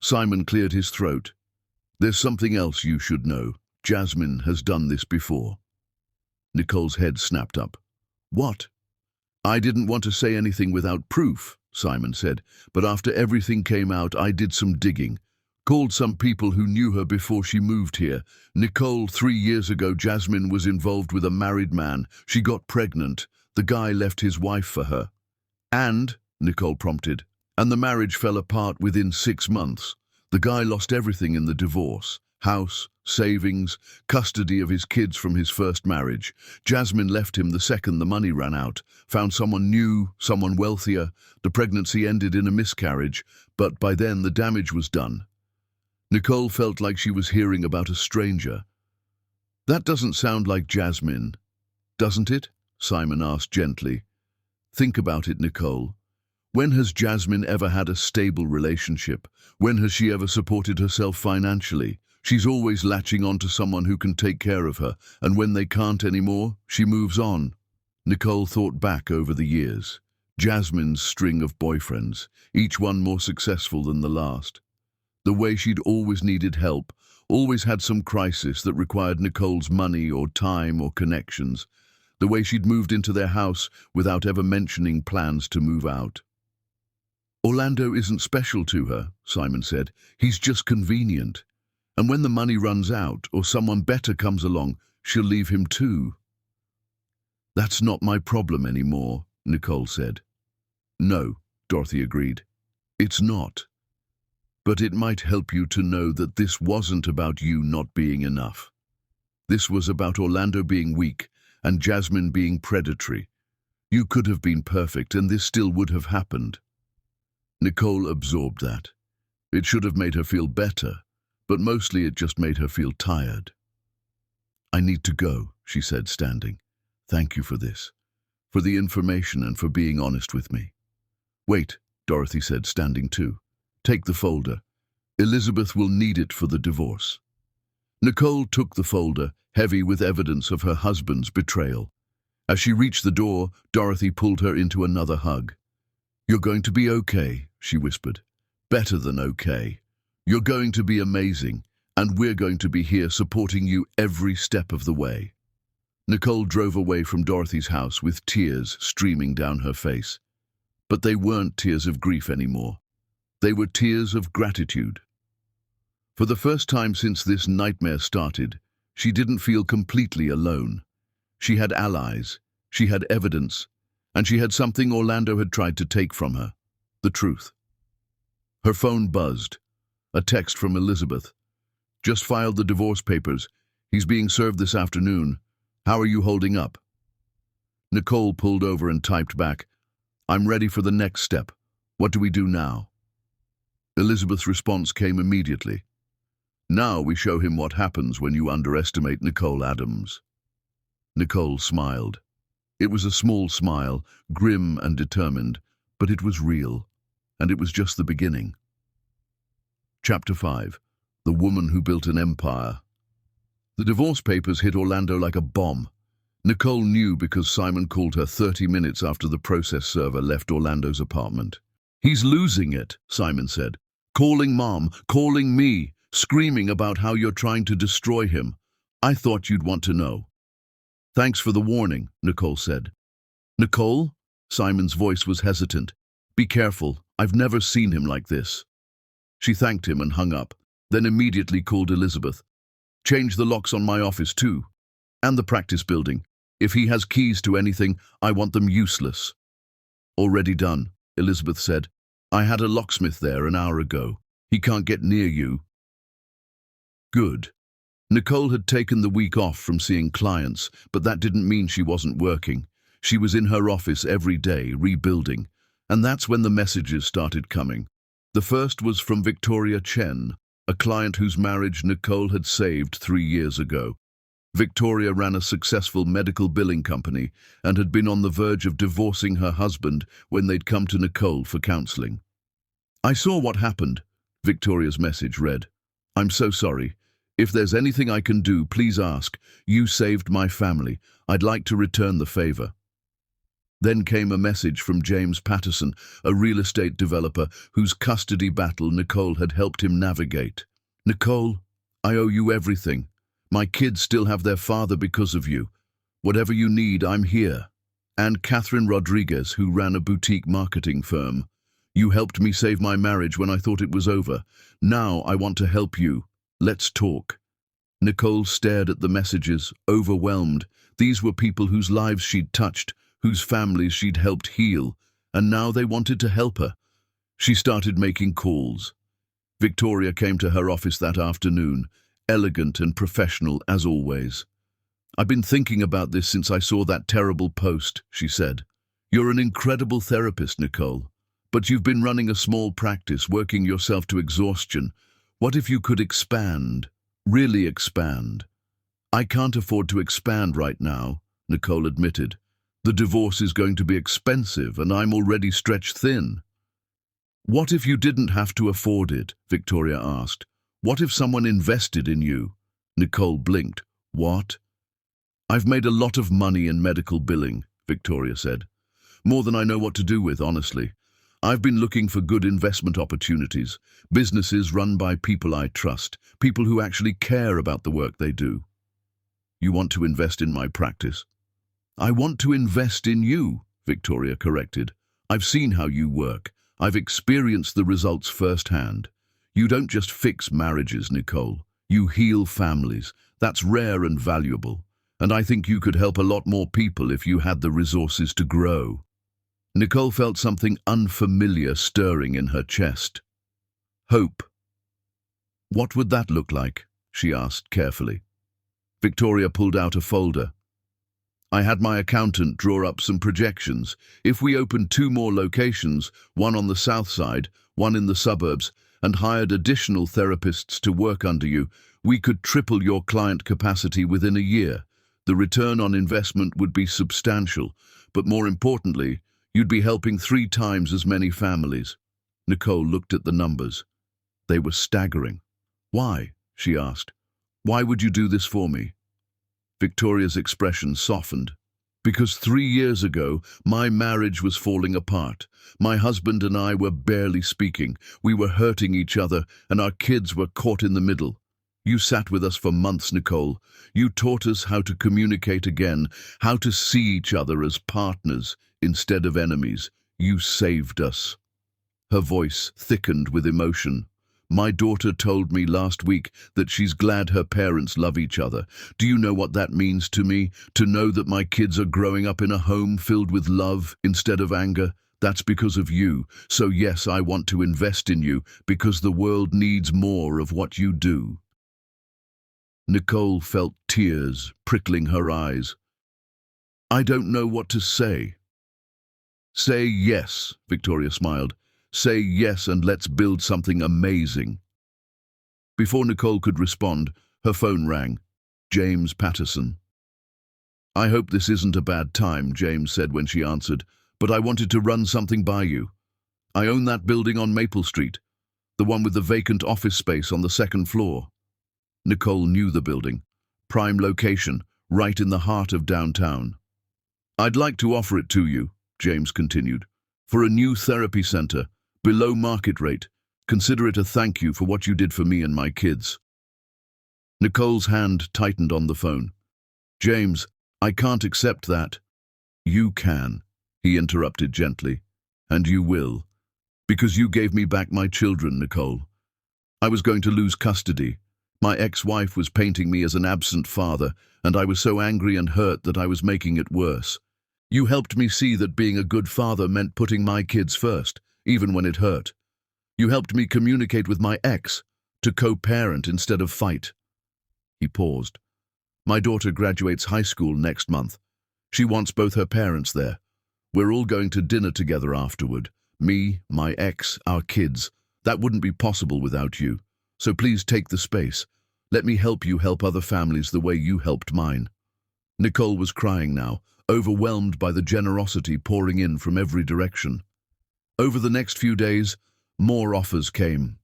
Simon cleared his throat. There's something else you should know. Jasmine has done this before. Nicole's head snapped up. What? I didn't want to say anything without proof, Simon said, but after everything came out, I did some digging. Called some people who knew her before she moved here. Nicole, 3 years ago, Jasmine was involved with a married man. She got pregnant. The guy left his wife for her. And, Nicole prompted, and the marriage fell apart within 6 months. The guy lost everything in the divorce. House, savings, custody of his kids from his first marriage. Jasmine left him the second the money ran out, found someone new, someone wealthier. The pregnancy ended in a miscarriage, but by then the damage was done. Nicole felt like she was hearing about a stranger. That doesn't sound like Jasmine, doesn't it? Simon asked gently. Think about it, Nicole. When has Jasmine ever had a stable relationship? When has she ever supported herself financially? She's always latching on to someone who can take care of her, and when they can't anymore, she moves on. Nicole thought back over the years. Jasmine's string of boyfriends, each one more successful than the last. The way she'd always needed help, always had some crisis that required Nicole's money or time or connections. The way she'd moved into their house without ever mentioning plans to move out. Orlando isn't special to her, Simon said. He's just convenient. And when the money runs out or someone better comes along, she'll leave him too. That's not my problem anymore, Nicole said. No, Dorothy agreed. It's not. But it might help you to know that this wasn't about you not being enough. This was about Orlando being weak and Jasmine being predatory. You could have been perfect and this still would have happened. Nicole absorbed that. It should have made her feel better, but mostly it just made her feel tired. I need to go, she said, standing. Thank you for this, for the information and for being honest with me. Wait, Dorothy said, standing too. Take the folder. Elizabeth will need it for the divorce. Nicole took the folder, heavy with evidence of her husband's betrayal. As she reached the door, Dorothy pulled her into another hug. You're going to be okay, she whispered. Better than okay. You're going to be amazing, and we're going to be here supporting you every step of the way. Nicole drove away from Dorothy's house with tears streaming down her face. But they weren't tears of grief anymore. They were tears of gratitude. For the first time since this nightmare started, she didn't feel completely alone. She had allies, she had evidence, and she had something Orlando had tried to take from her, the truth. Her phone buzzed. A text from Elizabeth. Just filed the divorce papers. He's being served this afternoon. How are you holding up? Nicole pulled over and typed back, I'm ready for the next step. What do we do now? Elizabeth's response came immediately. Now we show him what happens when you underestimate Nicole Adams. Nicole smiled. It was a small smile, grim and determined, but it was real, and it was just the beginning. Chapter 5. The Woman Who Built an Empire. The divorce papers hit Orlando like a bomb. Nicole knew because Simon called her 30 minutes after the process server left Orlando's apartment. He's losing it, Simon said. Calling Mom, calling me, screaming about how you're trying to destroy him. I thought you'd want to know. Thanks for the warning, Nicole said. Nicole? Simon's voice was hesitant. Be careful, I've never seen him like this. She thanked him and hung up, then immediately called Elizabeth. Change the locks on my office too, and the practice building. If he has keys to anything, I want them useless. Already done, Elizabeth said. I had a locksmith there an hour ago. He can't get near you. Good. Nicole had taken the week off from seeing clients, but that didn't mean she wasn't working. She was in her office every day, rebuilding, and that's when the messages started coming. The first was from Victoria Chen, a client whose marriage Nicole had saved 3 years ago. Victoria ran a successful medical billing company and had been on the verge of divorcing her husband when they'd come to Nicole for counseling. I saw what happened, Victoria's message read. I'm so sorry. If there's anything I can do, please ask. You saved my family. I'd like to return the favor. Then came a message from James Patterson, a real estate developer whose custody battle Nicole had helped him navigate. Nicole, I owe you everything. My kids still have their father because of you. Whatever you need, I'm here. And Catherine Rodriguez, who ran a boutique marketing firm. You helped me save my marriage when I thought it was over. Now I want to help you. Let's talk. Nicole stared at the messages, overwhelmed. These were people whose lives she'd touched, whose families she'd helped heal, and now they wanted to help her. She started making calls. Victoria came to her office that afternoon, elegant and professional as always. I've been thinking about this since I saw that terrible post, she said. You're an incredible therapist, Nicole, but you've been running a small practice, working yourself to exhaustion. What if you could expand? Really expand? I can't afford to expand right now, Nicole admitted. The divorce is going to be expensive and I'm already stretched thin. What if you didn't have to afford it? Victoria asked. What if someone invested in you? Nicole blinked. What? I've made a lot of money in medical billing, Victoria said. More than I know what to do with, honestly. I've been looking for good investment opportunities, businesses run by people I trust, people who actually care about the work they do. You want to invest in my practice? I want to invest in you, Victoria corrected. I've seen how you work. I've experienced the results firsthand. You don't just fix marriages, Nicole. You heal families. That's rare and valuable. And I think you could help a lot more people if you had the resources to grow. Nicole felt something unfamiliar stirring in her chest. Hope. What would that look like? She asked carefully. Victoria pulled out a folder. I had my accountant draw up some projections. If we opened 2 more locations, one on the south side, one in the suburbs, and hired additional therapists to work under you, we could triple your client capacity within a year. The return on investment would be substantial, but more importantly, you'd be helping 3 times as many families. Nicole looked at the numbers. They were staggering. Why? She asked. Why would you do this for me? Victoria's expression softened. Because 3 years ago, my marriage was falling apart. My husband and I were barely speaking. We were hurting each other, and our kids were caught in the middle. You sat with us for months, Nicole. You taught us how to communicate again, how to see each other as partners instead of enemies. You saved us. Her voice thickened with emotion. My daughter told me last week that she's glad her parents love each other. Do you know what that means to me? To know that my kids are growing up in a home filled with love instead of anger? That's because of you. So yes, I want to invest in you because the world needs more of what you do. Nicole felt tears prickling her eyes. I don't know what to say. Say yes, Victoria smiled. Say yes and let's build something amazing. Before Nicole could respond, her phone rang. James Patterson. I hope this isn't a bad time, James said when she answered, but I wanted to run something by you. I own that building on Maple Street, the one with the vacant office space on the 2nd floor. Nicole knew the building. Prime location, right in the heart of downtown. I'd like to offer it to you, James continued, for a new therapy center, below market rate. Consider it a thank you for what you did for me and my kids. Nicole's hand tightened on the phone. James, I can't accept that. You can, he interrupted gently. And you will. Because you gave me back my children, Nicole. I was going to lose custody. My ex-wife was painting me as an absent father, and I was so angry and hurt that I was making it worse. You helped me see that being a good father meant putting my kids first, even when it hurt. You helped me communicate with my ex, to co-parent instead of fight. He paused. My daughter graduates high school next month. She wants both her parents there. We're all going to dinner together afterward. Me, my ex, our kids. That wouldn't be possible without you. So please take the space. Let me help you help other families the way you helped mine. Nicole was crying now, overwhelmed by the generosity pouring in from every direction. Over the next few days, more offers came.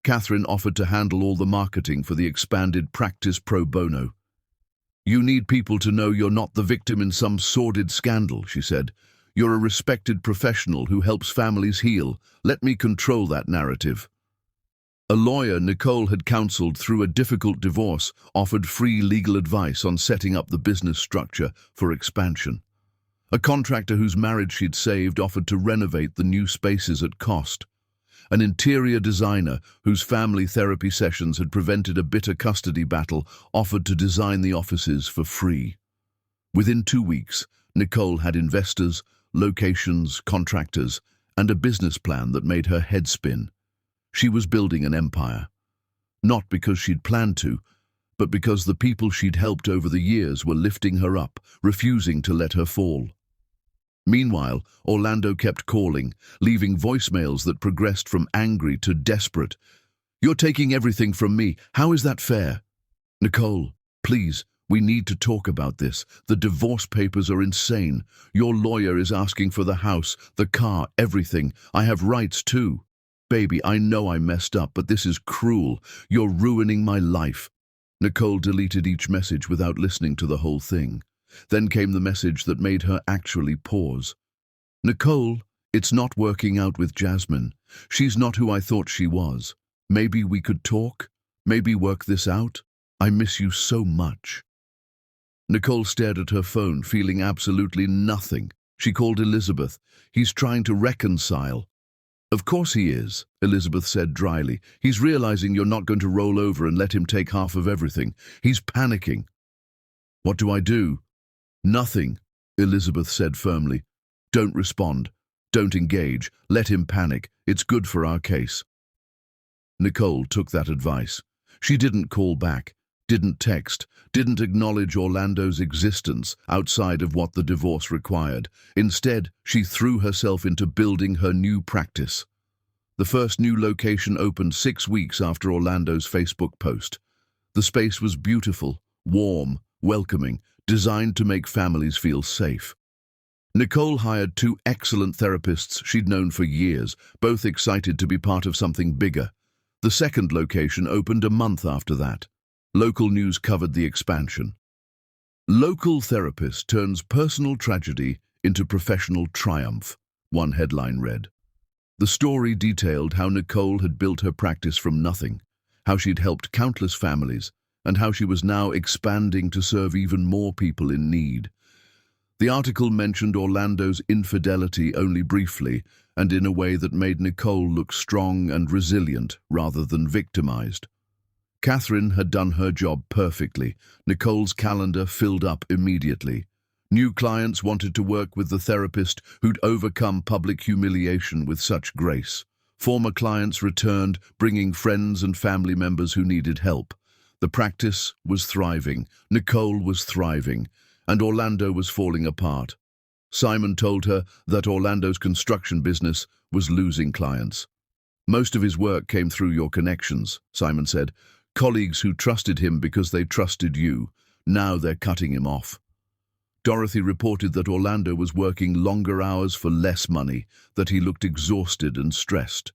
Catherine offered to handle all the marketing for the expanded practice pro bono. You need people to know you're not the victim in some sordid scandal, she said. You're a respected professional who helps families heal. Let me control that narrative. A lawyer Nicole had counseled through a difficult divorce offered free legal advice on setting up the business structure for expansion. A contractor whose marriage she'd saved offered to renovate the new spaces at cost. An interior designer whose family therapy sessions had prevented a bitter custody battle offered to design the offices for free. Within 2 weeks, Nicole had investors, locations, contractors, and a business plan that made her head spin. She was building an empire. Not because she'd planned to, but because the people she'd helped over the years were lifting her up, refusing to let her fall. Meanwhile, Orlando kept calling, leaving voicemails that progressed from angry to desperate. "You're taking everything from me. How is that fair?" "Nicole, please, we need to talk about this. The divorce papers are insane. Your lawyer is asking for the house, the car, everything. I have rights too. Baby, I know I messed up, but this is cruel. You're ruining my life." Nicole deleted each message without listening to the whole thing. Then came the message that made her actually pause. "Nicole, it's not working out with Jasmine. She's not who I thought she was. Maybe we could talk? Maybe work this out? I miss you so much." Nicole stared at her phone, feeling absolutely nothing. She called Elizabeth. "He's trying to reconcile." "Of course he is," Elizabeth said dryly. "He's realizing you're not going to roll over and let him take half of everything. He's panicking." "What do I do?" "Nothing," Elizabeth said firmly. "Don't respond. Don't engage. Let him panic. It's good for our case." Nicole took that advice. She didn't call back, didn't text, didn't acknowledge Orlando's existence outside of what the divorce required. Instead, she threw herself into building her new practice. The first new location opened 6 weeks after Orlando's Facebook post. The space was beautiful, warm, welcoming, designed to make families feel safe. Nicole hired 2 excellent therapists she'd known for years, both excited to be part of something bigger. The second location opened a month after that. Local news covered the expansion. "Local therapist turns personal tragedy into professional triumph," one headline read. The story detailed how Nicole had built her practice from nothing, how she'd helped countless families, and how she was now expanding to serve even more people in need. The article mentioned Orlando's infidelity only briefly, and in a way that made Nicole look strong and resilient rather than victimized. Catherine had done her job perfectly. Nicole's calendar filled up immediately. New clients wanted to work with the therapist who'd overcome public humiliation with such grace. Former clients returned, bringing friends and family members who needed help. The practice was thriving, Nicole was thriving, and Orlando was falling apart. Simon told her that Orlando's construction business was losing clients. "Most of his work came through your connections," Simon said. "Colleagues who trusted him because they trusted you. Now they're cutting him off." Dorothy reported that Orlando was working longer hours for less money, that he looked exhausted and stressed.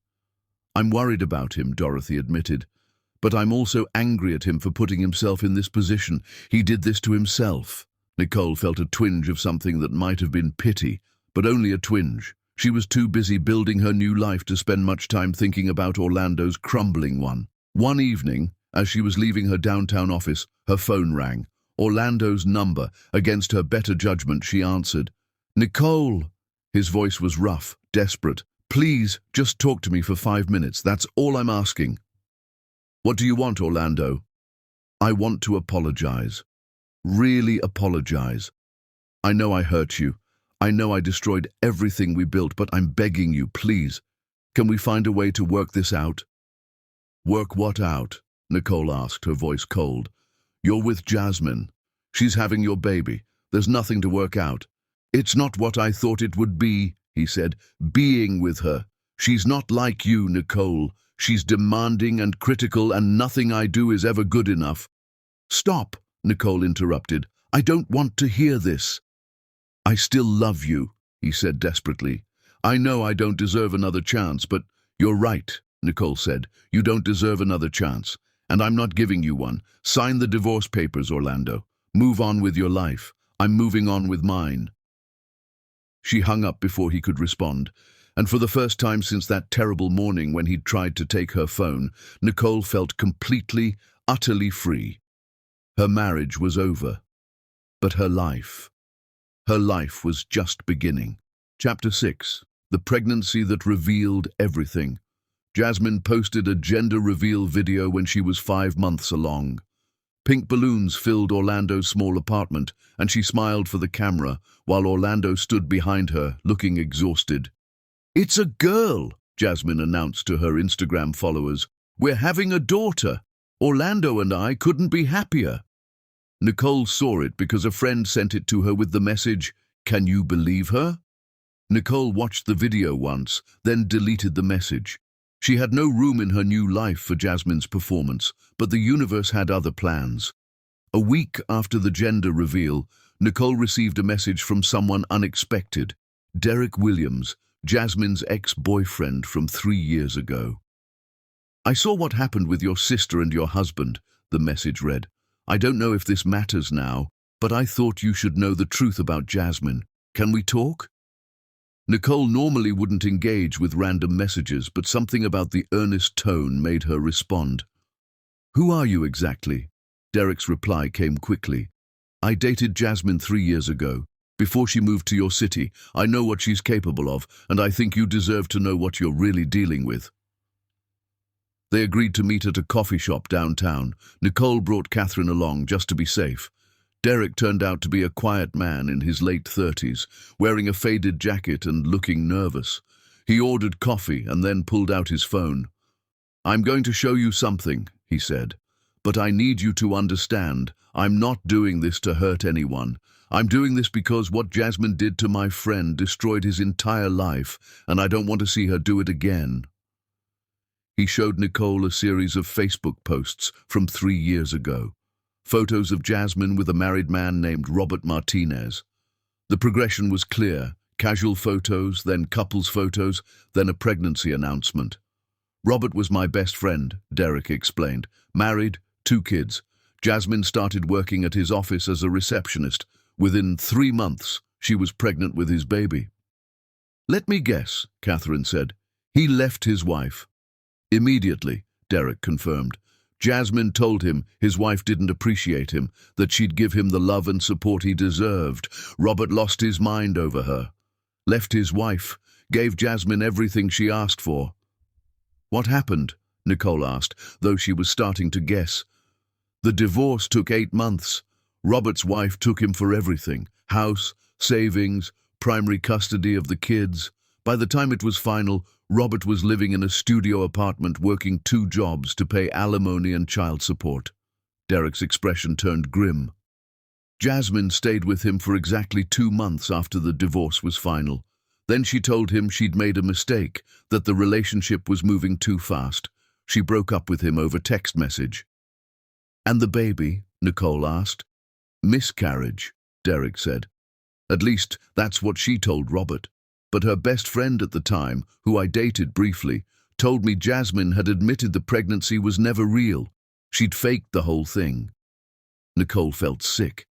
"I'm worried about him," Dorothy admitted. "But I'm also angry at him for putting himself in this position. He did this to himself." Nicole felt a twinge of something that might have been pity, but only a twinge. She was too busy building her new life to spend much time thinking about Orlando's crumbling one. One evening, as she was leaving her downtown office, her phone rang. Orlando's number. Against her better judgment, she answered. "Nicole!" His voice was rough, desperate. "Please, just talk to me for 5 minutes. That's all I'm asking." "What do you want, Orlando?" "I want to apologize. Really apologize. I know I hurt you. I know I destroyed everything we built, but I'm begging you, please. Can we find a way to work this out?" "Work what out?" Nicole asked, her voice cold. "You're with Jasmine. She's having your baby. There's nothing to work out." "It's not what I thought it would be," he said, "being with her. She's not like you, Nicole. She's demanding and critical, and nothing I do is ever good enough." "Stop," Nicole interrupted. "I don't want to hear this." "I still love you," he said desperately. "I know I don't deserve another chance, but—" "You're right," Nicole said. "You don't deserve another chance, and I'm not giving you one. Sign the divorce papers, Orlando. Move on with your life. I'm moving on with mine." She hung up before he could respond, and for the first time since that terrible morning when he'd tried to take her phone, Nicole felt completely, utterly free. Her marriage was over, but her life Her life was just beginning. Chapter 6. The Pregnancy That Revealed Everything. Jasmine posted a gender reveal video when she was 5 months along. Pink balloons filled Orlando's small apartment, and she smiled for the camera while Orlando stood behind her, looking exhausted. "It's a girl," Jasmine announced to her Instagram followers. "We're having a daughter. Orlando and I couldn't be happier." Nicole saw it because a friend sent it to her with the message, "Can you believe her?" Nicole watched the video once, then deleted the message. She had no room in her new life for Jasmine's performance, but the universe had other plans. A week after the gender reveal, Nicole received a message from someone unexpected, Derek Williams, Jasmine's ex-boyfriend from 3 years ago. "I saw what happened with your sister and your husband," the message read. "I don't know if this matters now, but I thought you should know the truth about Jasmine. Can we talk?" Nicole normally wouldn't engage with random messages, but something about the earnest tone made her respond. "Who are you exactly?" Derek's reply came quickly. "I dated Jasmine 3 years ago. Before she moved to your city, I know what she's capable of, and I think you deserve to know what you're really dealing with." They agreed to meet at a coffee shop downtown. Nicole brought Catherine along just to be safe. Derek turned out to be a quiet man in his late 30s, wearing a faded jacket and looking nervous. He ordered coffee and then pulled out his phone. "I'm going to show you something," he said. "But I need you to understand, I'm not doing this to hurt anyone. I'm doing this because what Jasmine did to my friend destroyed his entire life, and I don't want to see her do it again." He showed Nicole a series of Facebook posts from 3 years ago. Photos of Jasmine with a married man named Robert Martinez. The progression was clear: casual photos, then couples photos, then a pregnancy announcement. "Robert was my best friend," Derek explained. "Married, 2 kids. Jasmine started working at his office as a receptionist. Within 3 months, she was pregnant with his baby." "Let me guess," Catherine said. "He left his wife." "Immediately," Derek confirmed. Jasmine told him his wife didn't appreciate him, that she'd give him the love and support he deserved. Robert lost his mind over her. Left his wife, gave Jasmine everything she asked for. "What happened?" Nicole asked, though she was starting to guess. "The divorce took 8 months. Robert's wife took him for everything: house, savings, primary custody of the kids. By the time it was final, Robert was living in a studio apartment working 2 jobs to pay alimony and child support." Derek's expression turned grim. "Jasmine stayed with him for exactly 2 months after the divorce was final. Then she told him she'd made a mistake, that the relationship was moving too fast. She broke up with him over text message." "And the baby?" Nicole asked. "Miscarriage," Derek said. "At least that's what she told Robert. But her best friend at the time, who I dated briefly, told me Jasmine had admitted the pregnancy was never real. She'd faked the whole thing." Nicole felt sick.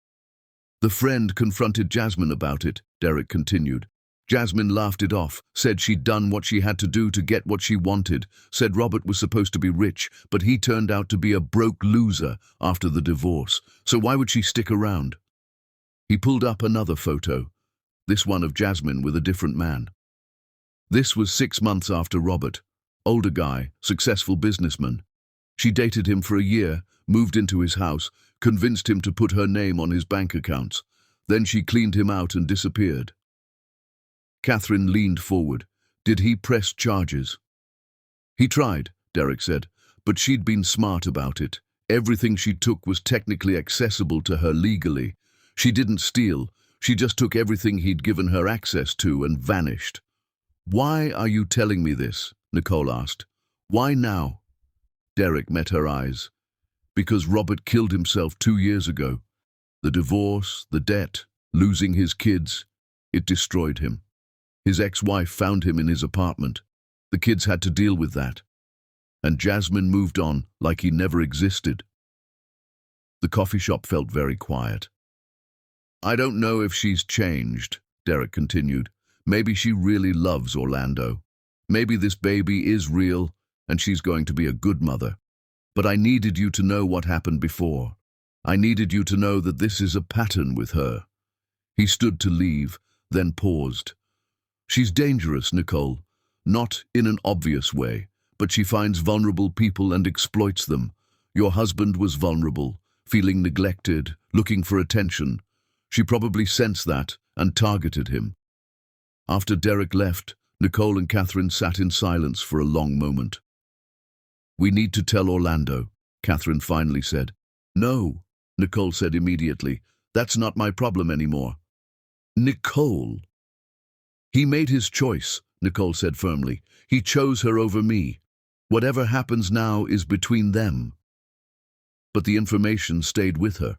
"The friend confronted Jasmine about it," Derek continued. "Jasmine laughed it off, said she'd done what she had to do to get what she wanted, said Robert was supposed to be rich, but he turned out to be a broke loser after the divorce, so why would she stick around?" He pulled up another photo, this one of Jasmine with a different man. This was 6 months after Robert. Older guy, successful businessman. She dated him for a year, moved into his house, convinced him to put her name on his bank accounts. Then she cleaned him out and disappeared. Catherine leaned forward. "Did he press charges?" "He tried," Derek said, "but she'd been smart about it. Everything she took was technically accessible to her legally. She didn't steal. She just took everything he'd given her access to and vanished." "Why are you telling me this?" Nicole asked. "Why now?" Derek met her eyes. "Because Robert killed himself 2 years ago. The divorce, the debt, losing his kids, it destroyed him. His ex-wife found him in his apartment. The kids had to deal with that. And Jasmine moved on like he never existed." The coffee shop felt very quiet. "I don't know if she's changed," Derek continued. "Maybe she really loves Orlando. Maybe this baby is real and she's going to be a good mother. But I needed you to know what happened before. I needed you to know that this is a pattern with her." He stood to leave, then paused. She's dangerous, Nicole. Not in an obvious way, but she finds vulnerable people and exploits them. Your husband was vulnerable, feeling neglected, looking for attention. She probably sensed that and targeted him. After Derek left, Nicole and Catherine sat in silence for a long moment. "We need to tell Orlando," Catherine finally said. "No," Nicole said immediately. "That's not my problem anymore." "Nicole." "He made his choice," Nicole said firmly. "He chose her over me. Whatever happens now is between them." But the information stayed with her,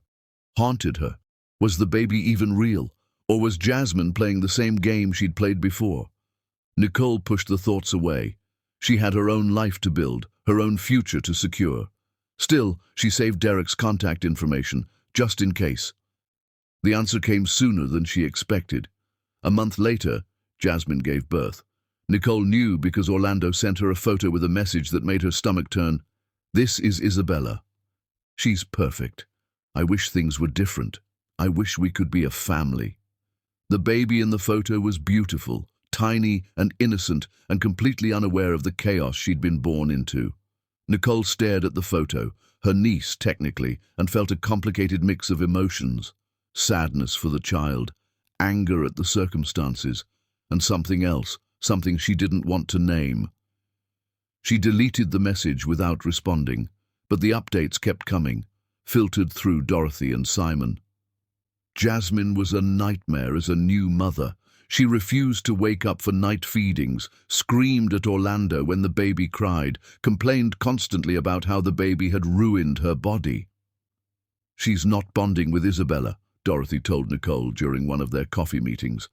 haunted her. Was the baby even real? Or was Jasmine playing the same game she'd played before? Nicole pushed the thoughts away. She had her own life to build, her own future to secure. Still, she saved Derek's contact information, just in case. The answer came sooner than she expected. A month later, Jasmine gave birth. Nicole knew because Orlando sent her a photo with a message that made her stomach turn. "This is Isabella. She's perfect. I wish things were different. I wish we could be a family." The baby in the photo was beautiful, tiny and innocent, and completely unaware of the chaos she'd been born into. Nicole stared at the photo, her niece technically, and felt a complicated mix of emotions. Sadness for the child, anger at the circumstances, and something else, something she didn't want to name. She deleted the message without responding, but the updates kept coming, filtered through Dorothy and Simon. Jasmine was a nightmare as a new mother. She refused to wake up for night feedings, screamed at Orlando when the baby cried, complained constantly about how the baby had ruined her body. "She's not bonding with Isabella," Dorothy told Nicole during one of their coffee meetings.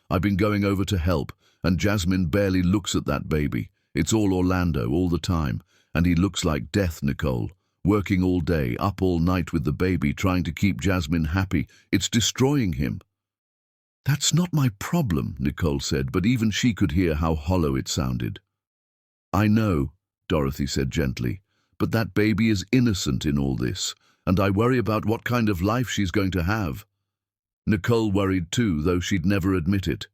"I've been going over to help, and Jasmine barely looks at that baby. It's all Orlando all the time, and he looks like death, Nicole. Working all day, up all night with the baby, trying to keep Jasmine happy. It's destroying him." "That's not my problem," Nicole said, but even she could hear how hollow it sounded. "I know," Dorothy said gently, "but that baby is innocent in all this, and I worry about what kind of life she's going to have." Nicole worried too, though she'd never admit it.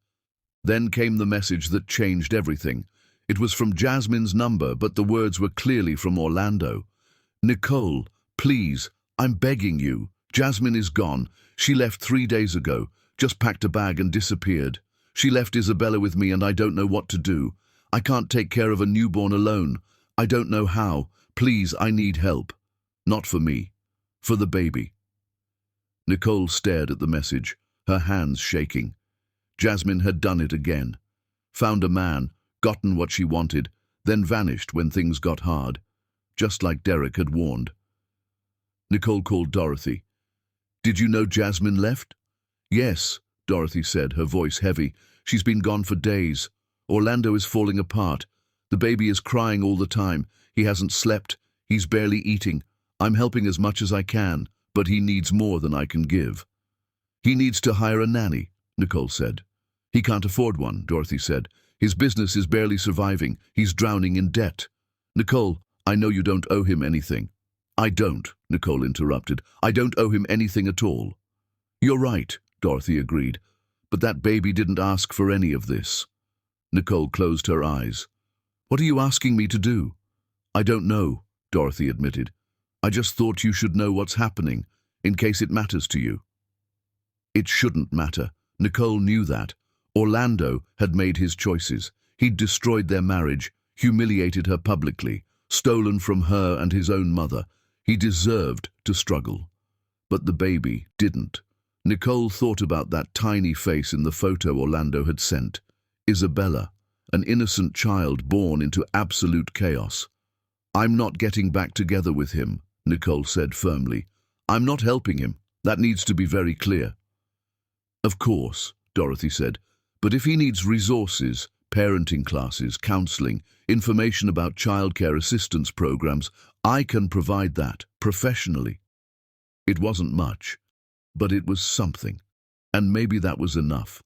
Then came the message that changed everything. It was from Jasmine's number, but the words were clearly from Orlando. "Nicole, please, I'm begging you. Jasmine is gone. She left 3 days ago, just packed a bag and disappeared. She left Isabella with me and I don't know what to do. I can't take care of a newborn alone. I don't know how. Please, I need help. Not for me, for the baby." Nicole stared at the message, her hands shaking. Jasmine had done it again. Found a man, gotten what she wanted, then vanished when things got hard. Just like Derek had warned. Nicole called Dorothy. "Did you know Jasmine left?" "Yes," Dorothy said, her voice heavy. "She's been gone for days. Orlando is falling apart. The baby is crying all the time. He hasn't slept. He's barely eating. I'm helping as much as I can, but he needs more than I can give." "He needs to hire a nanny," Nicole said. "He can't afford one," Dorothy said. "His business is barely surviving. He's drowning in debt." "Nicole, I know you don't owe him anything." "I don't," Nicole interrupted. "I don't owe him anything at all." "You're right," Dorothy agreed. "But that baby didn't ask for any of this." Nicole closed her eyes. "What are you asking me to do?" "I don't know," Dorothy admitted. "I just thought you should know what's happening, in case it matters to you." It shouldn't matter. Nicole knew that. Orlando had made his choices. He'd destroyed their marriage, humiliated her publicly, stolen from her and his own mother. He deserved to struggle. But the baby didn't. Nicole thought about that tiny face in the photo Orlando had sent. Isabella, an innocent child born into absolute chaos. "I'm not getting back together with him," Nicole said firmly. "I'm not helping him. That needs to be very clear." "Of course," Dorothy said, "but if he needs resources, parenting classes, counseling, information about childcare assistance programs, I can provide that professionally." It wasn't much, but it was something, and maybe that was enough,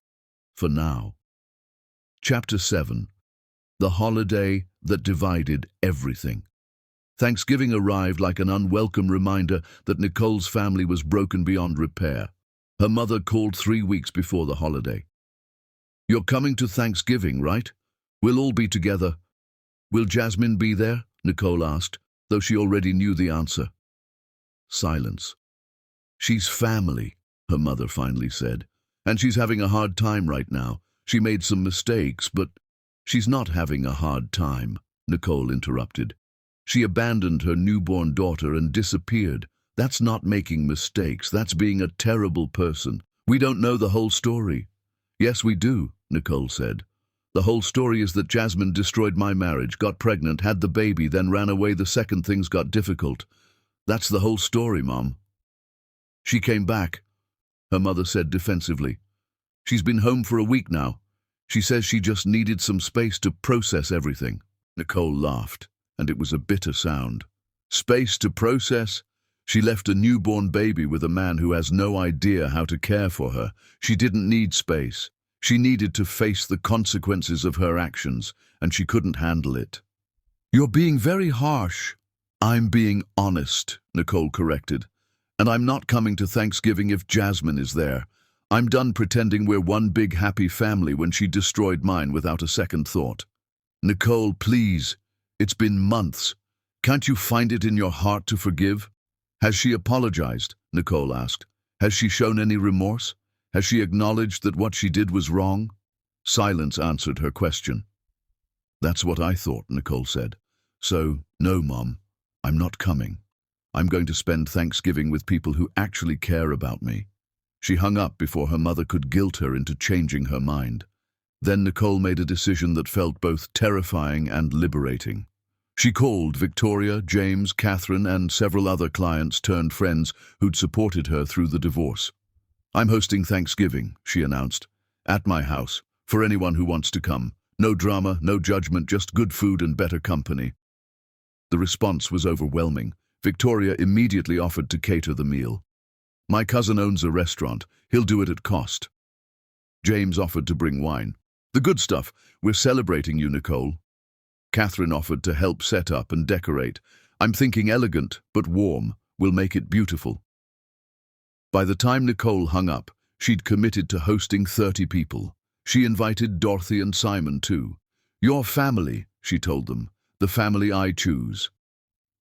for now. Chapter 7. The holiday that divided everything. Thanksgiving arrived like an unwelcome reminder that Nicole's family was broken beyond repair. Her mother called 3 weeks before the holiday. "You're coming to Thanksgiving, right? We'll all be together." "Will Jasmine be there?" Nicole asked, though she already knew the answer. Silence. "She's family," her mother finally said, "and she's having a hard time right now. She made some mistakes, but—" "She's not having a hard time," Nicole interrupted. "She abandoned her newborn daughter and disappeared. That's not making mistakes, that's being a terrible person. We don't know the whole story." "Yes, we do," Nicole said. "The whole story is that Jasmine destroyed my marriage, got pregnant, had the baby, then ran away the second things got difficult. That's the whole story, Mom." "She came back," her mother said defensively. "She's been home for a week now. She says she just needed some space to process everything." Nicole laughed, and it was a bitter sound. "Space to process? She left a newborn baby with a man who has no idea how to care for her. She didn't need space. She needed to face the consequences of her actions, and she couldn't handle it." "You're being very harsh." "I'm being honest," Nicole corrected. "And I'm not coming to Thanksgiving if Jasmine is there. I'm done pretending we're one big happy family when she destroyed mine without a second thought." "Nicole, please. It's been months. Can't you find it in your heart to forgive?" "Has she apologized?" Nicole asked. "Has she shown any remorse? Has she acknowledged that what she did was wrong?" Silence answered her question. "That's what I thought," Nicole said. "So, no, Mom, I'm not coming. I'm going to spend Thanksgiving with people who actually care about me." She hung up before her mother could guilt her into changing her mind. Then Nicole made a decision that felt both terrifying and liberating. She called Victoria, James, Catherine, and several other clients turned friends who'd supported her through the divorce. "I'm hosting Thanksgiving," she announced, "at my house, for anyone who wants to come. No drama, no judgment, just good food and better company." The response was overwhelming. Victoria immediately offered to cater the meal. "My cousin owns a restaurant. He'll do it at cost." James offered to bring wine. "The good stuff. We're celebrating you, Nicole." Catherine offered to help set up and decorate. "I'm thinking elegant, but warm. We'll make it beautiful." By the time Nicole hung up, she'd committed to hosting 30 people. She invited Dorothy and Simon too. "Your family," she told them, "the family I choose."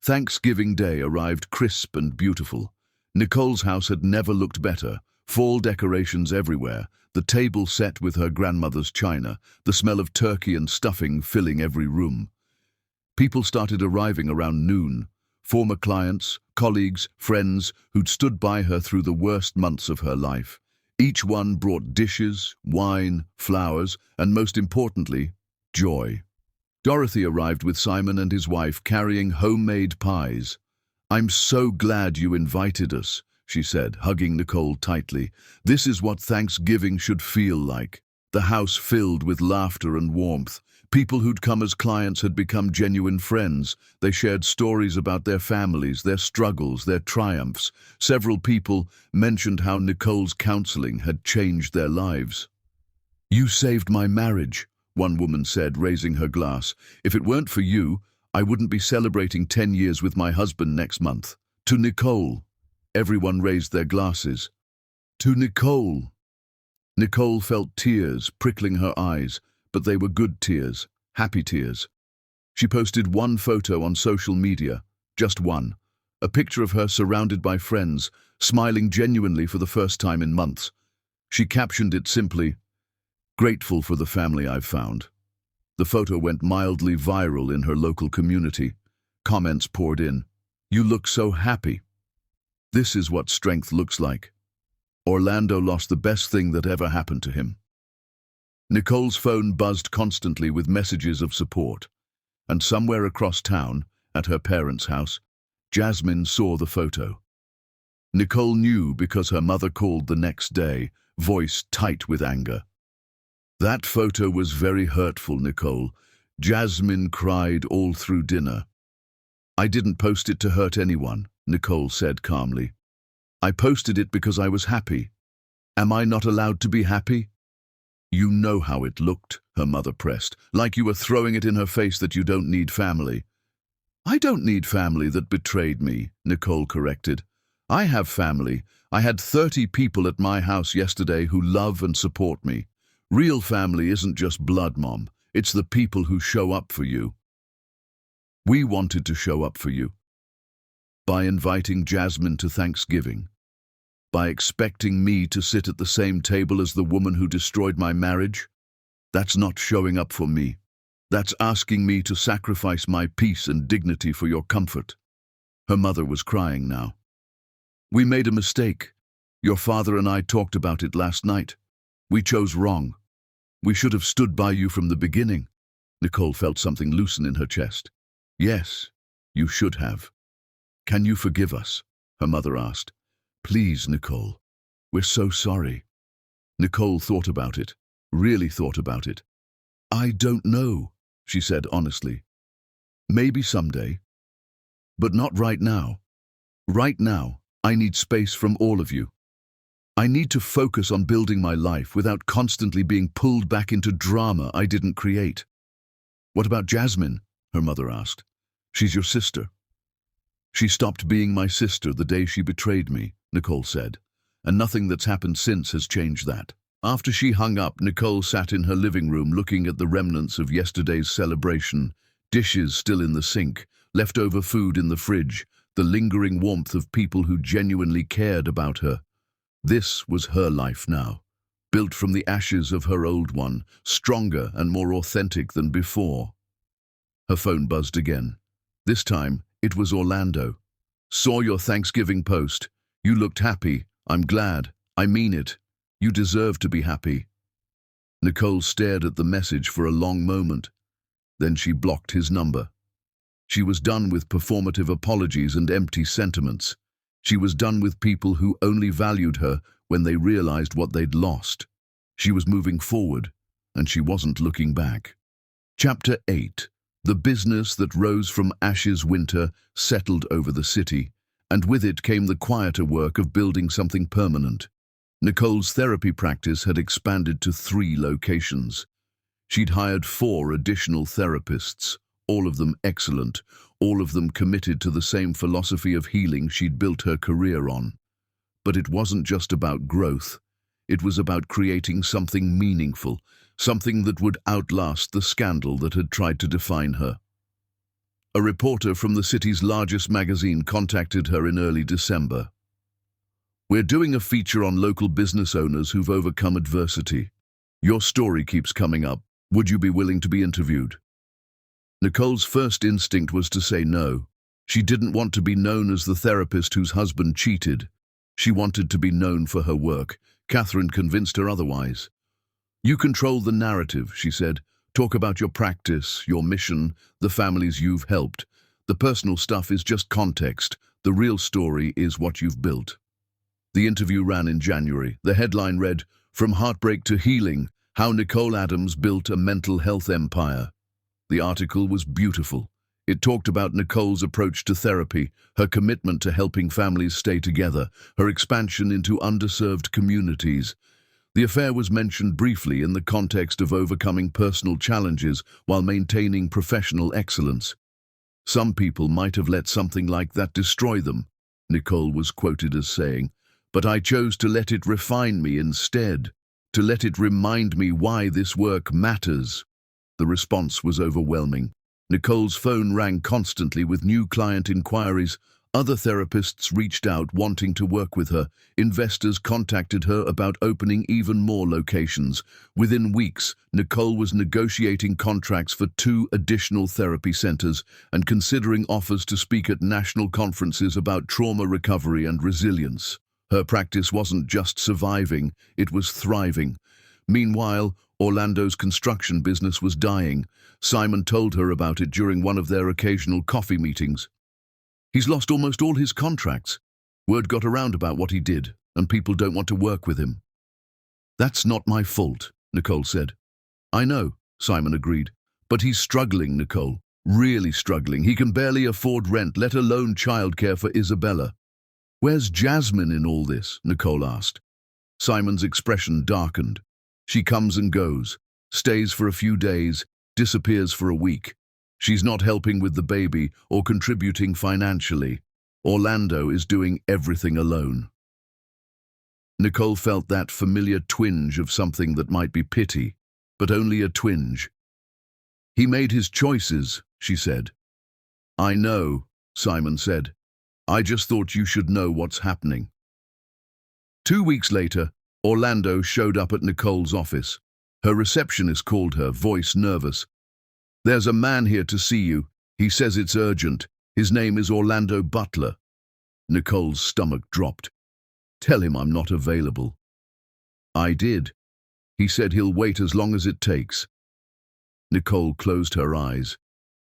Thanksgiving Day arrived crisp and beautiful. Nicole's house had never looked better. Fall decorations everywhere, the table set with her grandmother's china, the smell of turkey and stuffing filling every room. People started arriving around noon. Former clients, colleagues, friends who'd stood by her through the worst months of her life. Each one brought dishes, wine, flowers, and most importantly, joy. Dorothy arrived with Simon and his wife carrying homemade pies. "I'm so glad you invited us," she said, hugging Nicole tightly. "This is what Thanksgiving should feel like." The house filled with laughter and warmth. People who'd come as clients had become genuine friends. They shared stories about their families, their struggles, their triumphs. Several people mentioned how Nicole's counseling had changed their lives. "You saved my marriage," one woman said, raising her glass. "If it weren't for you, I wouldn't be celebrating 10 years with my husband next month." "To Nicole." Everyone raised their glasses. "To Nicole." Nicole felt tears prickling her eyes, but they were good tears, happy tears. She posted one photo on social media, just one, a picture of her surrounded by friends, smiling genuinely for the first time in months. She captioned it simply, "Grateful for the family I've found." The photo went mildly viral in her local community. Comments poured in. "You look so happy." "This is what strength looks like." "Orlando lost the best thing that ever happened to him." Nicole's phone buzzed constantly with messages of support. And somewhere across town, at her parents' house, Jasmine saw the photo. Nicole knew because her mother called the next day, voice tight with anger. "That photo was very hurtful, Nicole. Jasmine cried all through dinner." "I didn't post it to hurt anyone," Nicole said calmly. "I posted it because I was happy. Am I not allowed to be happy?" "You know how it looked," her mother pressed, "like you were throwing it in her face that you don't need family." "I don't need family that betrayed me," Nicole corrected. I have family. I had 30 people at my house yesterday who love and support me. Real family isn't just blood, Mom. It's the people who show up for you. We wanted to show up for you. By inviting Jasmine to Thanksgiving. By expecting me to sit at the same table as the woman who destroyed my marriage. That's not showing up for me. That's asking me to sacrifice my peace and dignity for your comfort. Her mother was crying now. We made a mistake. Your father and I talked about it last night. We chose wrong. We should have stood by you from the beginning. Nicole felt something loosen in her chest. Yes, you should have. Can you forgive us? Her mother asked. Please, Nicole. We're so sorry. Nicole thought about it, really thought about it. I don't know, she said honestly. Maybe someday. But not right now. Right now, I need space from all of you. I need to focus on building my life without constantly being pulled back into drama I didn't create. What about Jasmine? Her mother asked. She's your sister. She stopped being my sister the day she betrayed me, Nicole said, and nothing that's happened since has changed that. After she hung up, Nicole sat in her living room looking at the remnants of yesterday's celebration, dishes still in the sink, leftover food in the fridge, the lingering warmth of people who genuinely cared about her. This was her life now, built from the ashes of her old one, stronger and more authentic than before. Her phone buzzed again. This time, it was Orlando. Saw your Thanksgiving post. You looked happy. I'm glad. I mean it. You deserve to be happy. Nicole stared at the message for a long moment. Then she blocked his number. She was done with performative apologies and empty sentiments. She was done with people who only valued her when they realized what they'd lost. She was moving forward, and she wasn't looking back. Chapter 8. The business that rose from ashes winter settled over the city, and with it came the quieter work of building something permanent. Nicole's therapy practice had expanded to 3 locations. She'd hired 4 additional therapists, all of them excellent, all of them committed to the same philosophy of healing she'd built her career on. But it wasn't just about growth. It was about creating something meaningful, something that would outlast the scandal that had tried to define her. A reporter from the city's largest magazine contacted her in early December. We're doing a feature on local business owners who've overcome adversity. Your story keeps coming up. Would you be willing to be interviewed? Nicole's first instinct was to say no. She didn't want to be known as the therapist whose husband cheated. She wanted to be known for her work. Catherine convinced her otherwise. You control the narrative, she said. Talk about your practice, your mission, the families you've helped. The personal stuff is just context. The real story is what you've built. The interview ran in January. The headline read, From Heartbreak to Healing, How Nicole Adams Built a Mental Health Empire. The article was beautiful. It talked about Nicole's approach to therapy, her commitment to helping families stay together, her expansion into underserved communities. The affair was mentioned briefly in the context of overcoming personal challenges while maintaining professional excellence. Some people might have let something like that destroy them, Nicole was quoted as saying, but I chose to let it refine me instead, to let it remind me why this work matters. The response was overwhelming. Nicole's phone rang constantly with new client inquiries. Other therapists reached out wanting to work with her. Investors contacted her about opening even more locations. Within weeks, Nicole was negotiating contracts for 2 additional therapy centers and considering offers to speak at national conferences about trauma recovery and resilience. Her practice wasn't just surviving, it was thriving. Meanwhile, Orlando's construction business was dying. Simon told her about it during one of their occasional coffee meetings. He's lost almost all his contracts. Word got around about what he did, and people don't want to work with him. That's not my fault, Nicole said. I know, Simon agreed. But he's struggling, Nicole. Really struggling. He can barely afford rent, let alone childcare for Isabella. Where's Jasmine in all this? Nicole asked. Simon's expression darkened. She comes and goes, stays for a few days, disappears for a week. She's not helping with the baby or contributing financially. Orlando is doing everything alone. Nicole felt that familiar twinge of something that might be pity, but only a twinge. He made his choices, she said. I know, Simon said. I just thought you should know what's happening. 2 weeks later, Orlando showed up at Nicole's office. Her receptionist called her, voice nervous. There's a man here to see you. He says it's urgent. His name is Orlando Butler. Nicole's stomach dropped. Tell him I'm not available. I did. He said he'll wait as long as it takes. Nicole closed her eyes.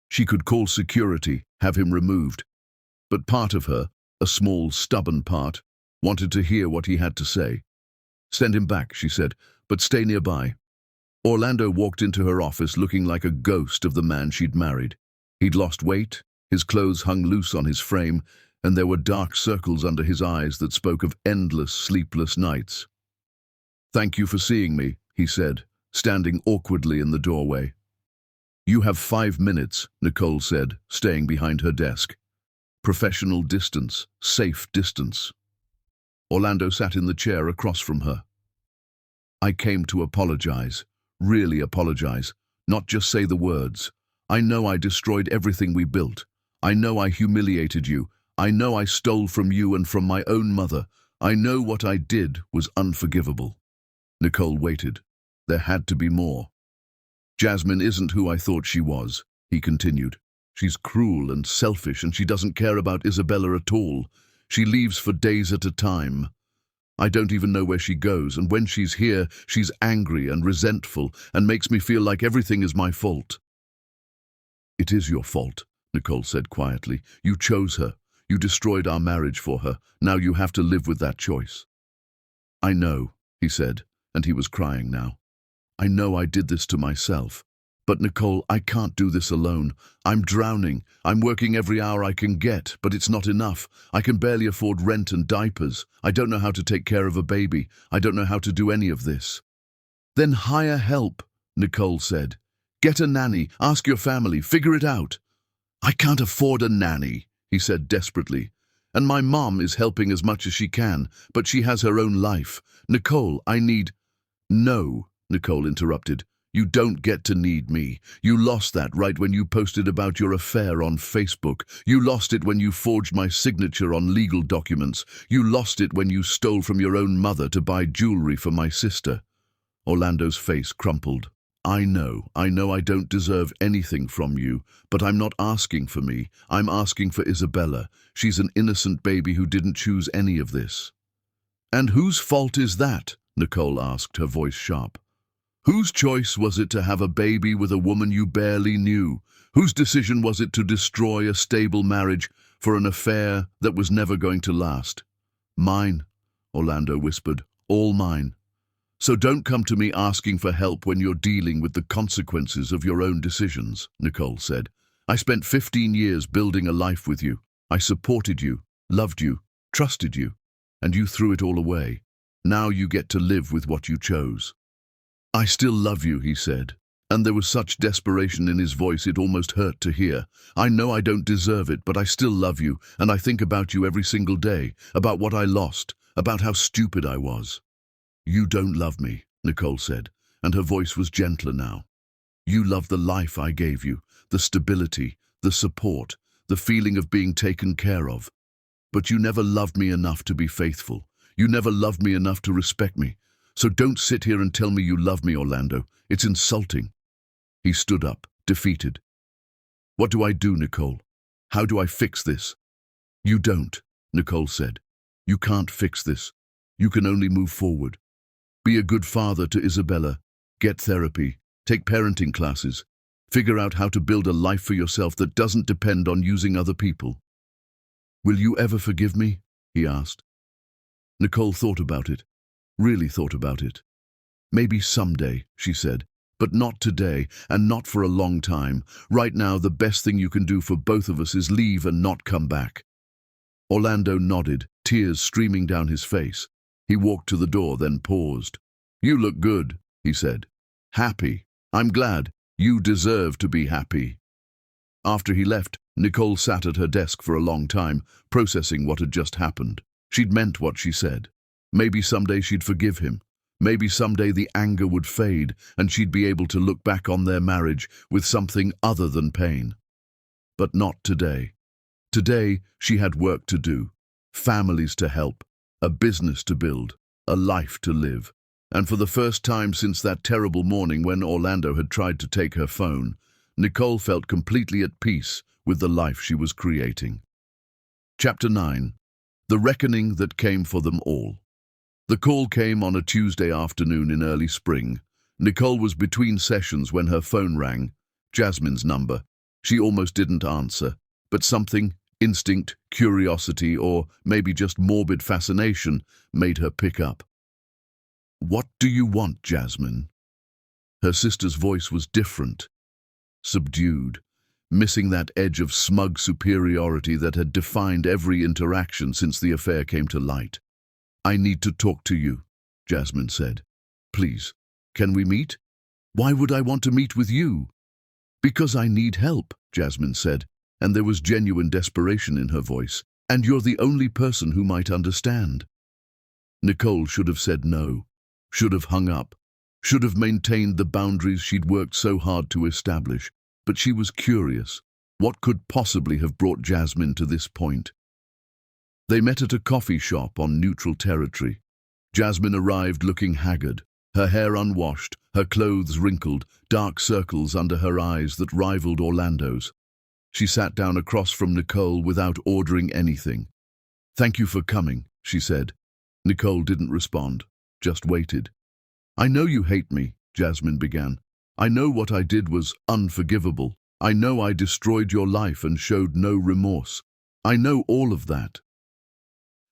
She could call security, have him removed. But part of her, a small, stubborn part, wanted to hear what he had to say. Send him back, she said, but stay nearby. Orlando walked into her office looking like a ghost of the man she'd married. He'd lost weight, his clothes hung loose on his frame, and there were dark circles under his eyes that spoke of endless, sleepless nights. Thank you for seeing me, he said, standing awkwardly in the doorway. You have 5 minutes, Nicole said, staying behind her desk. Professional distance, safe distance. Orlando sat in the chair across from her. I came to apologize, really apologize, not just say the words. I know I destroyed everything we built. I know I humiliated you. I know I stole from you and from my own mother. I know what I did was unforgivable. Nicole waited. There had to be more. Jasmine isn't who I thought she was, he continued. She's cruel and selfish, and she doesn't care about Isabella at all. She leaves for days at a time. I don't even know where she goes, and when she's here, she's angry and resentful and makes me feel like everything is my fault. It is your fault, Nicole said quietly. You chose her. You destroyed our marriage for her. Now you have to live with that choice. I know, he said, and he was crying now. I know I did this to myself. But Nicole, I can't do this alone. I'm drowning. I'm working every hour I can get, but it's not enough. I can barely afford rent and diapers. I don't know how to take care of a baby. I don't know how to do any of this. Then hire help, Nicole said. Get a nanny. Ask your family. Figure it out. I can't afford a nanny, he said desperately. And my mom is helping as much as she can, but she has her own life. Nicole, I need... No, Nicole interrupted. You don't get to need me. You lost that right when you posted about your affair on Facebook. You lost it when you forged my signature on legal documents. You lost it when you stole from your own mother to buy jewelry for my sister. Orlando's face crumpled. I know I don't deserve anything from you, but I'm not asking for me. I'm asking for Isabella. She's an innocent baby who didn't choose any of this. And whose fault is that? Nicole asked, her voice sharp. Whose choice was it to have a baby with a woman you barely knew? Whose decision was it to destroy a stable marriage for an affair that was never going to last? Mine, Orlando whispered, all mine. So don't come to me asking for help when you're dealing with the consequences of your own decisions, Nicole said. I spent 15 years building a life with you. I supported you, loved you, trusted you, and you threw it all away. Now you get to live with what you chose. I still love you, he said, and there was such desperation in his voice it almost hurt to hear. I know I don't deserve it, but I still love you, and I think about you every single day, about what I lost, about how stupid I was. You don't love me, Nicole said, and her voice was gentler now. You love the life I gave you, the stability, the support, the feeling of being taken care of. But you never loved me enough to be faithful. You never loved me enough to respect me. So don't sit here and tell me you love me, Orlando. It's insulting. He stood up, defeated. What do I do, Nicole? How do I fix this? You don't, Nicole said. You can't fix this. You can only move forward. Be a good father to Isabella. Get therapy. Take parenting classes. Figure out how to build a life for yourself that doesn't depend on using other people. Will you ever forgive me? He asked. Nicole thought about it. Really thought about it. Maybe someday, she said, but not today and not for a long time. Right now, the best thing you can do for both of us is leave and not come back. Orlando nodded, tears streaming down his face. He walked to the door, then paused. You look good, he said. Happy. I'm glad. You deserve to be happy. After he left, Nicole sat at her desk for a long time, processing what had just happened. She'd meant what she said. Maybe someday she'd forgive him. Maybe someday the anger would fade and she'd be able to look back on their marriage with something other than pain. But not today. Today, she had work to do, families to help, a business to build, a life to live. And for the first time since that terrible morning when Orlando had tried to take her phone, Nicole felt completely at peace with the life she was creating. Chapter 9. The Reckoning That Came for Them All. The call came on a Tuesday afternoon in early spring. Nicole was between sessions when her phone rang. Jasmine's number. She almost didn't answer, but something, instinct, curiosity, or maybe just morbid fascination, made her pick up. "What do you want, Jasmine?" Her sister's voice was different, subdued, missing that edge of smug superiority that had defined every interaction since the affair came to light. "I need to talk to you," Jasmine said. "Please, can we meet?" "Why would I want to meet with you?" "Because I need help," Jasmine said, and there was genuine desperation in her voice. "And you're the only person who might understand." Nicole should have said no, should have hung up, should have maintained the boundaries she'd worked so hard to establish. But she was curious. What could possibly have brought Jasmine to this point? They met at a coffee shop on neutral territory. Jasmine arrived looking haggard, her hair unwashed, her clothes wrinkled, dark circles under her eyes that rivaled Orlando's. She sat down across from Nicole without ordering anything. "Thank you for coming," she said. Nicole didn't respond, just waited. "I know you hate me," Jasmine began. "I know what I did was unforgivable. I know I destroyed your life and showed no remorse. I know all of that."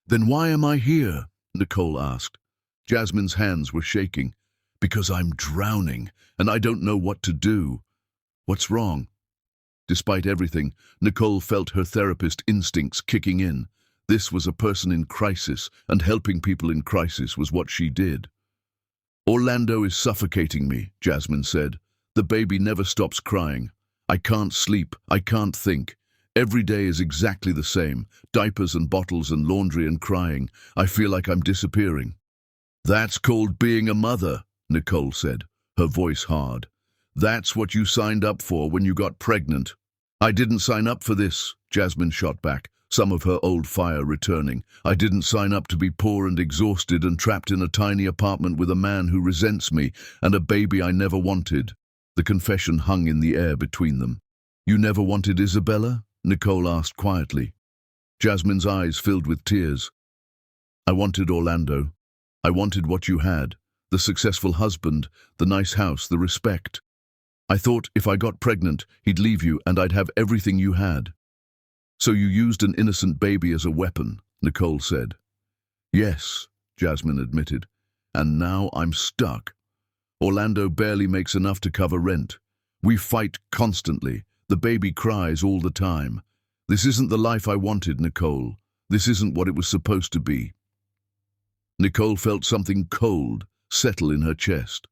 "Then why am I here?" Nicole asked. Jasmine's hands were shaking. "Because I'm drowning, and I don't know what to do." "What's wrong?" Despite everything, Nicole felt her therapist instincts kicking in. This was a person in crisis, and helping people in crisis was what she did. "Orlando is suffocating me," Jasmine said. "The baby never stops crying. I can't sleep, I can't think. Every day is exactly the same, diapers and bottles and laundry and crying. I feel like I'm disappearing." "That's called being a mother," Nicole said, her voice hard. "That's what you signed up for when you got pregnant." "I didn't sign up for this," Jasmine shot back, some of her old fire returning. "I didn't sign up to be poor and exhausted and trapped in a tiny apartment with a man who resents me and a baby I never wanted." The confession hung in the air between them. "You never wanted Isabella?" Nicole asked quietly. Jasmine's eyes filled with tears. "I wanted Orlando. I wanted what you had, the successful husband, the nice house, the respect. I thought if I got pregnant, he'd leave you and I'd have everything you had." "So you used an innocent baby as a weapon," Nicole said. "Yes," Jasmine admitted. "And now I'm stuck. Orlando barely makes enough to cover rent. We fight constantly. The baby cries all the time. This isn't the life I wanted, Nicole. This isn't what it was supposed to be." Nicole felt something cold settle in her chest.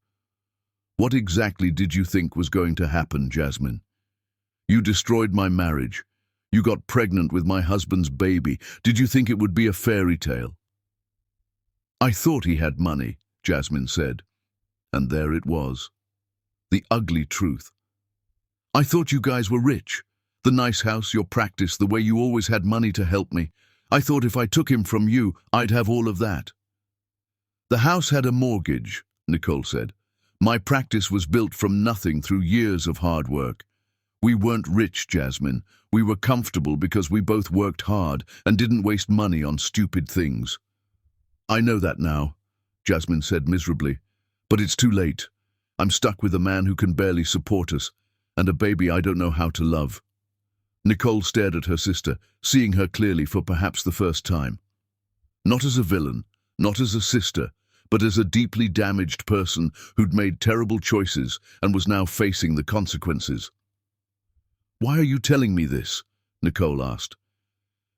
"What exactly did you think was going to happen, Jasmine? You destroyed my marriage. You got pregnant with my husband's baby. Did you think it would be a fairy tale?" "I thought he had money," Jasmine said. And there it was. The ugly truth. "I thought you guys were rich. The nice house, your practice, the way you always had money to help me. I thought if I took him from you, I'd have all of that." "The house had a mortgage," Nicole said. "My practice was built from nothing through years of hard work. We weren't rich, Jasmine. We were comfortable because we both worked hard and didn't waste money on stupid things." "I know that now," Jasmine said miserably. "But it's too late. I'm stuck with a man who can barely support us, and a baby I don't know how to love." Nicole stared at her sister, seeing her clearly for perhaps the first time. Not as a villain, not as a sister, but as a deeply damaged person who'd made terrible choices and was now facing the consequences. "Why are you telling me this?" Nicole asked.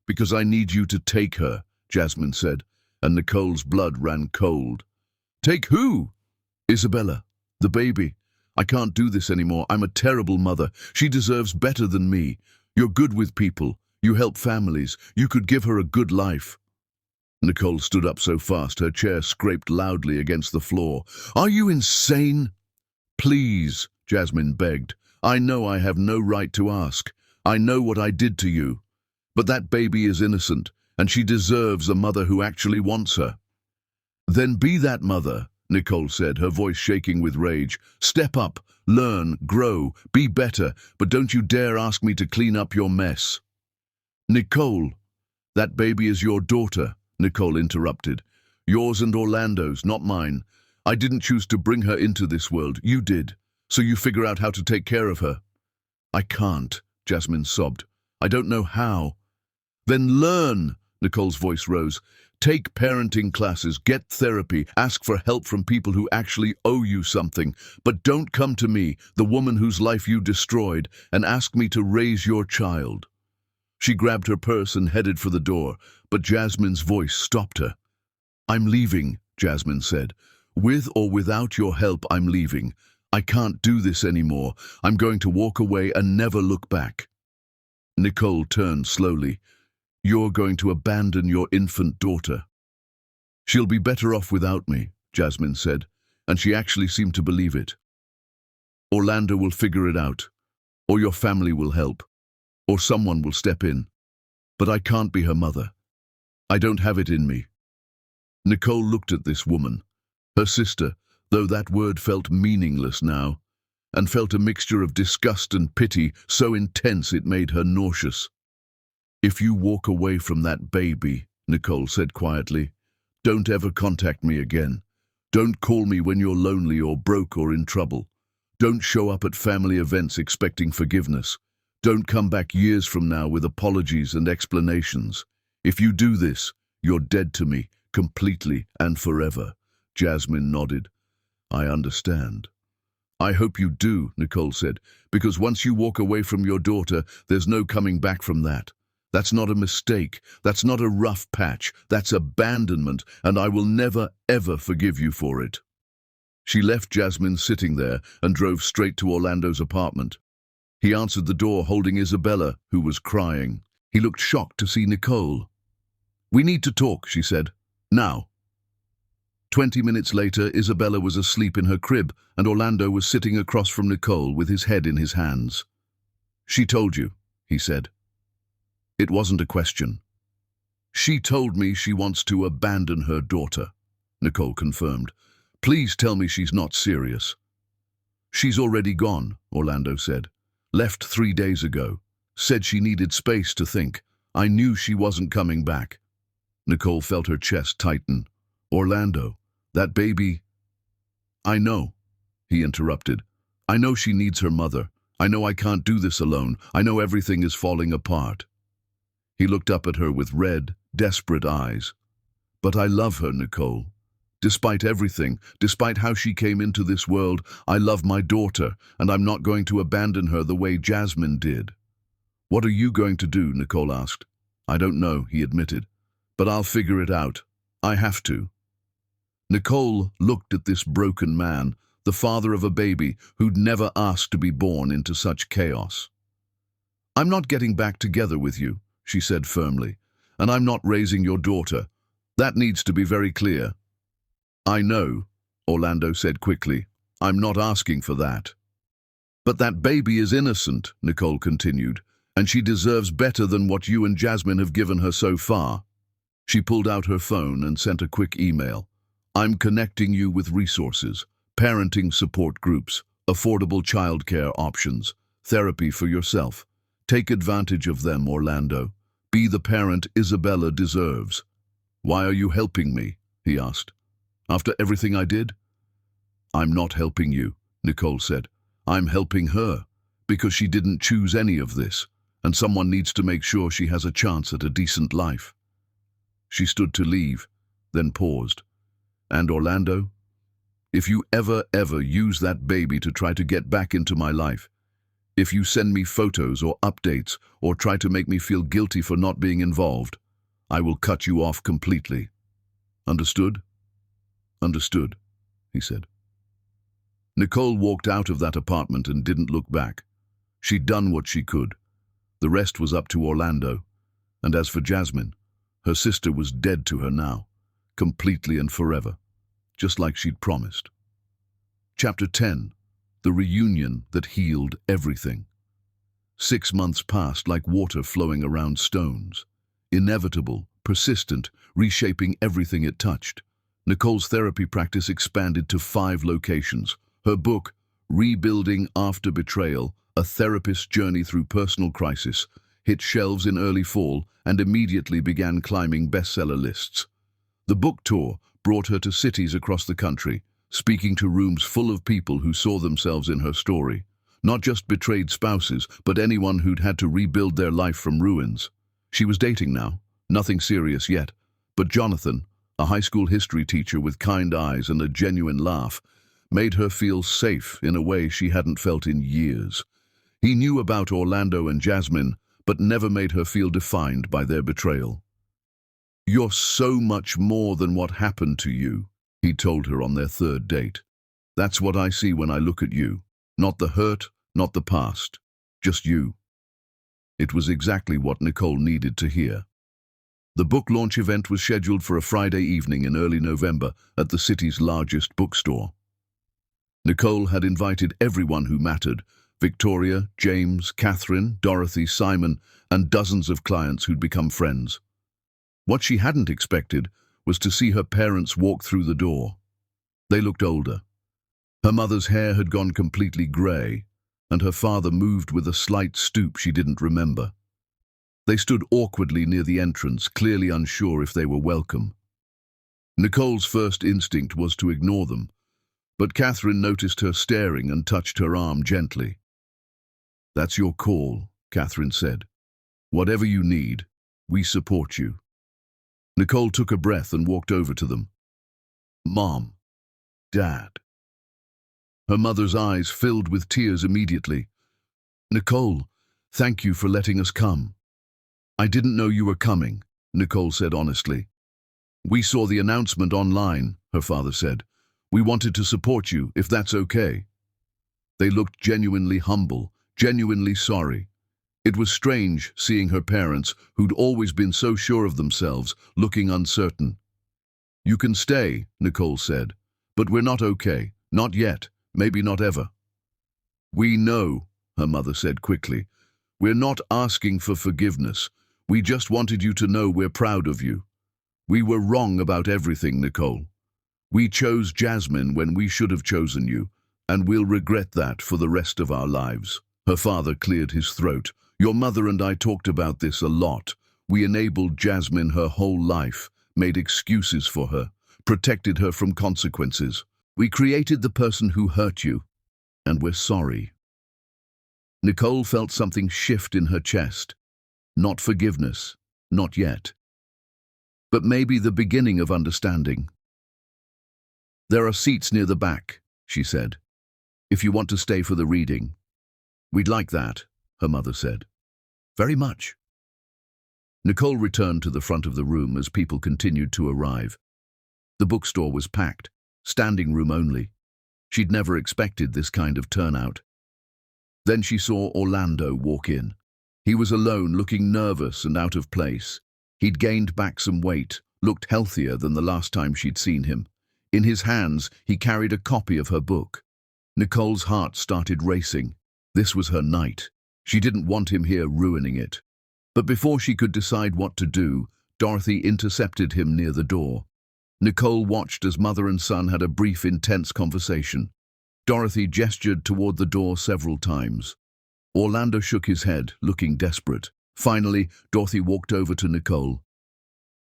"Because I need you to take her," Jasmine said, and Nicole's blood ran cold. "Take who?" "Isabella, the baby. I can't do this anymore. I'm a terrible mother. She deserves better than me. You're good with people. You help families. You could give her a good life." Nicole stood up so fast her chair scraped loudly against the floor. "Are you insane?" "Please," Jasmine begged. "I know I have no right to ask. I know what I did to you. But that baby is innocent, and she deserves a mother who actually wants her." "Then be that mother," Nicole said, her voice shaking with rage. "Step up, learn, grow, be better, but don't you dare ask me to clean up your mess." "Nicole, that baby is your daughter," Nicole interrupted. "Yours and Orlando's, not mine. I didn't choose to bring her into this world. You did. So you figure out how to take care of her." "I can't," Jasmine sobbed. "I don't know how." "Then learn," Nicole's voice rose. "Take parenting classes, get therapy, ask for help from people who actually owe you something. But don't come to me, the woman whose life you destroyed, and ask me to raise your child." She grabbed her purse and headed for the door, but Jasmine's voice stopped her. "I'm leaving," Jasmine said. "With or without your help, I'm leaving. I can't do this anymore. I'm going to walk away and never look back." Nicole turned slowly. "You're going to abandon your infant daughter." "She'll be better off without me," Jasmine said, and she actually seemed to believe it. "Orlando will figure it out, or your family will help, or someone will step in. But I can't be her mother. I don't have it in me." Nicole looked at this woman, her sister, though that word felt meaningless now, and felt a mixture of disgust and pity so intense it made her nauseous. "If you walk away from that baby," Nicole said quietly, "don't ever contact me again. Don't call me when you're lonely or broke or in trouble. Don't show up at family events expecting forgiveness. Don't come back years from now with apologies and explanations. If you do this, you're dead to me, completely and forever." Jasmine nodded. "I understand." "I hope you do," Nicole said, "because once you walk away from your daughter, there's no coming back from that. That's not a mistake. That's not a rough patch. That's abandonment, and I will never, ever forgive you for it." She left Jasmine sitting there and drove straight to Orlando's apartment. He answered the door holding Isabella, who was crying. He looked shocked to see Nicole. "We need to talk," she said. "Now." 20 minutes later, Isabella was asleep in her crib, and Orlando was sitting across from Nicole with his head in his hands. "She told you," he said. It wasn't a question. "She told me she wants to abandon her daughter," Nicole confirmed. "Please tell me she's not serious." "She's already gone," Orlando said. "Left 3 days ago. Said she needed space to think. I knew she wasn't coming back." Nicole felt her chest tighten. "Orlando, that baby—" "I know," he interrupted. "I know she needs her mother. I know I can't do this alone. I know everything is falling apart." He looked up at her with red, desperate eyes. "But I love her, Nicole. Despite everything, despite how she came into this world, I love my daughter, and I'm not going to abandon her the way Jasmine did." "What are you going to do?" Nicole asked. "I don't know," he admitted. "But I'll figure it out. I have to." Nicole looked at this broken man, the father of a baby who'd never asked to be born into such chaos. "I'm not getting back together with you," she said firmly, "and I'm not raising your daughter. That needs to be very clear." "I know," Orlando said quickly. "I'm not asking for that." "But that baby is innocent," Nicole continued, "and she deserves better than what you and Jasmine have given her so far." She pulled out her phone and sent a quick email. "I'm connecting you with resources, parenting support groups, affordable childcare options, therapy for yourself. Take advantage of them, Orlando. Be the parent Isabella deserves." "Why are you helping me?" he asked. "After everything I did?" "I'm not helping you," Nicole said. "I'm helping her, because she didn't choose any of this, and someone needs to make sure she has a chance at a decent life." She stood to leave, then paused. "And Orlando, if you ever use that baby to try to get back into my life, if you send me photos or updates or try to make me feel guilty for not being involved, I will cut you off completely. Understood?" "Understood," he said. Nicole walked out of that apartment and didn't look back. She'd done what she could. The rest was up to Orlando. And as for Jasmine, her sister was dead to her now, completely and forever, just like she'd promised. Chapter 10. The reunion that healed everything. 6 months passed like water flowing around stones. Inevitable, persistent, reshaping everything it touched. Nicole's therapy practice expanded to 5 locations. Her book, Rebuilding After Betrayal, A Therapist's Journey Through Personal Crisis, hit shelves in early fall and immediately began climbing bestseller lists. The book tour brought her to cities across the country, speaking to rooms full of people who saw themselves in her story. Not just betrayed spouses, but anyone who'd had to rebuild their life from ruins. She was dating now, nothing serious yet, but Jonathan, a high school history teacher with kind eyes and a genuine laugh, made her feel safe in a way she hadn't felt in years. He knew about Orlando and Jasmine, but never made her feel defined by their betrayal. "You're so much more than what happened to you," he told her on their 3rd date. "That's what I see when I look at you. Not the hurt, not the past, just you." It was exactly what Nicole needed to hear. The book launch event was scheduled for a Friday evening in early November at the city's largest bookstore. Nicole had invited everyone who mattered: Victoria, James, Catherine, Dorothy, Simon, and dozens of clients who'd become friends. What she hadn't expected was to see her parents walk through the door. They looked older. Her mother's hair had gone completely grey, and her father moved with a slight stoop she didn't remember. They stood awkwardly near the entrance, clearly unsure if they were welcome. Nicole's first instinct was to ignore them, but Catherine noticed her staring and touched her arm gently. "That's your call," Catherine said. "Whatever you need, we support you." Nicole took a breath and walked over to them. "Mom, Dad." Her mother's eyes filled with tears immediately. "Nicole, thank you for letting us come." "I didn't know you were coming," Nicole said honestly. "We saw the announcement online," her father said. "We wanted to support you, if that's okay." They looked genuinely humble, genuinely sorry. It was strange seeing her parents, who'd always been so sure of themselves, looking uncertain. "You can stay," Nicole said, "but we're not okay. Not yet. Maybe not ever." "We know," her mother said quickly. "We're not asking for forgiveness. We just wanted you to know we're proud of you. We were wrong about everything, Nicole. We chose Jasmine when we should have chosen you, and we'll regret that for the rest of our lives." Her father cleared his throat. "Your mother and I talked about this a lot. We enabled Jasmine her whole life, made excuses for her, protected her from consequences. We created the person who hurt you, and we're sorry." Nicole felt something shift in her chest. Not forgiveness, not yet. But maybe the beginning of understanding. "There are seats near the back," she said, "if you want to stay for the reading." "We'd like that," her mother said. "Very much." Nicole returned to the front of the room as people continued to arrive. The bookstore was packed, standing room only. She'd never expected this kind of turnout. Then she saw Orlando walk in. He was alone, looking nervous and out of place. He'd gained back some weight, looked healthier than the last time she'd seen him. In his hands, he carried a copy of her book. Nicole's heart started racing. This was her night. She didn't want him here ruining it. But before she could decide what to do, Dorothy intercepted him near the door. Nicole watched as mother and son had a brief, intense conversation. Dorothy gestured toward the door several times. Orlando shook his head, looking desperate. Finally, Dorothy walked over to Nicole.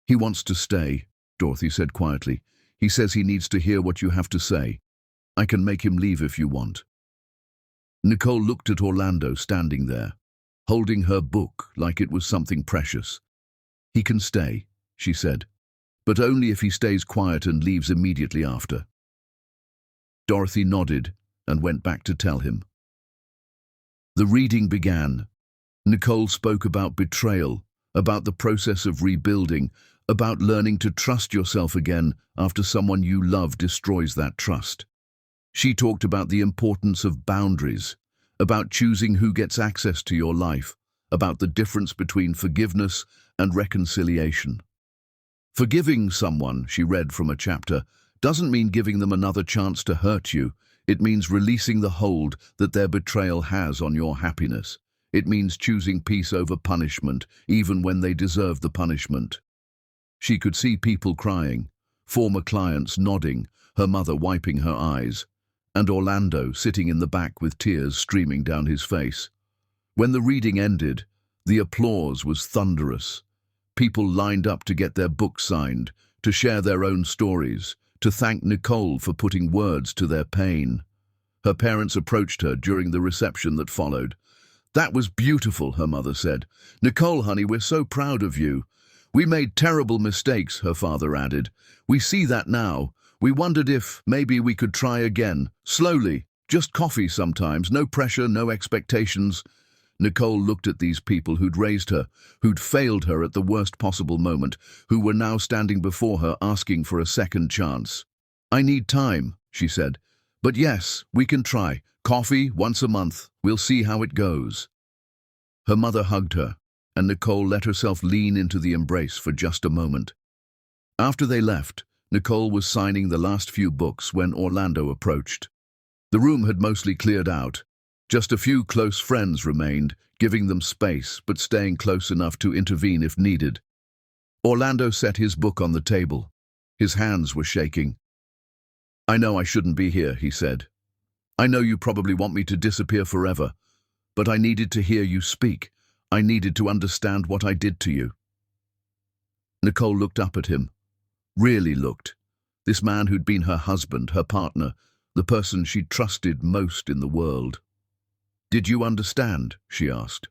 "He wants to stay," Dorothy said quietly. "He says he needs to hear what you have to say. I can make him leave if you want." Nicole looked at Orlando standing there, holding her book like it was something precious. "He can stay," she said, "but only if he stays quiet and leaves immediately after." Dorothy nodded and went back to tell him. The reading began. Nicole spoke about betrayal, about the process of rebuilding, about learning to trust yourself again after someone you love destroys that trust. She talked about the importance of boundaries, about choosing who gets access to your life, about the difference between forgiveness and reconciliation. Forgiving someone, she read from a chapter, doesn't mean giving them another chance to hurt you. It means releasing the hold that their betrayal has on your happiness. It means choosing peace over punishment, even when they deserve the punishment. She could see people crying, former clients nodding, her mother wiping her eyes, and Orlando sitting in the back with tears streaming down his face. When the reading ended, the applause was thunderous. People lined up to get their books signed, to share their own stories, to thank Nicole for putting words to their pain. Her parents approached her during the reception that followed. "That was beautiful," her mother said. "Nicole, honey, we're so proud of you." "We made terrible mistakes," her father added. "We see that now. We wondered if maybe we could try again. Slowly. Just coffee sometimes. No pressure, no expectations." Nicole looked at these people who'd raised her, who'd failed her at the worst possible moment, who were now standing before her asking for a second chance. "I need time," she said. "But yes, we can try. Coffee once a month. We'll see how it goes." Her mother hugged her, and Nicole let herself lean into the embrace for just a moment. After they left, Nicole was signing the last few books when Orlando approached. The room had mostly cleared out. Just a few close friends remained, giving them space but staying close enough to intervene if needed. Orlando set his book on the table. His hands were shaking. "I know I shouldn't be here," he said. "I know you probably want me to disappear forever, but I needed to hear you speak. I needed to understand what I did to you." Nicole looked up at him. Really looked. This man who'd been her husband, her partner, the person she'd trusted most in the world. "Did you understand?" she asked.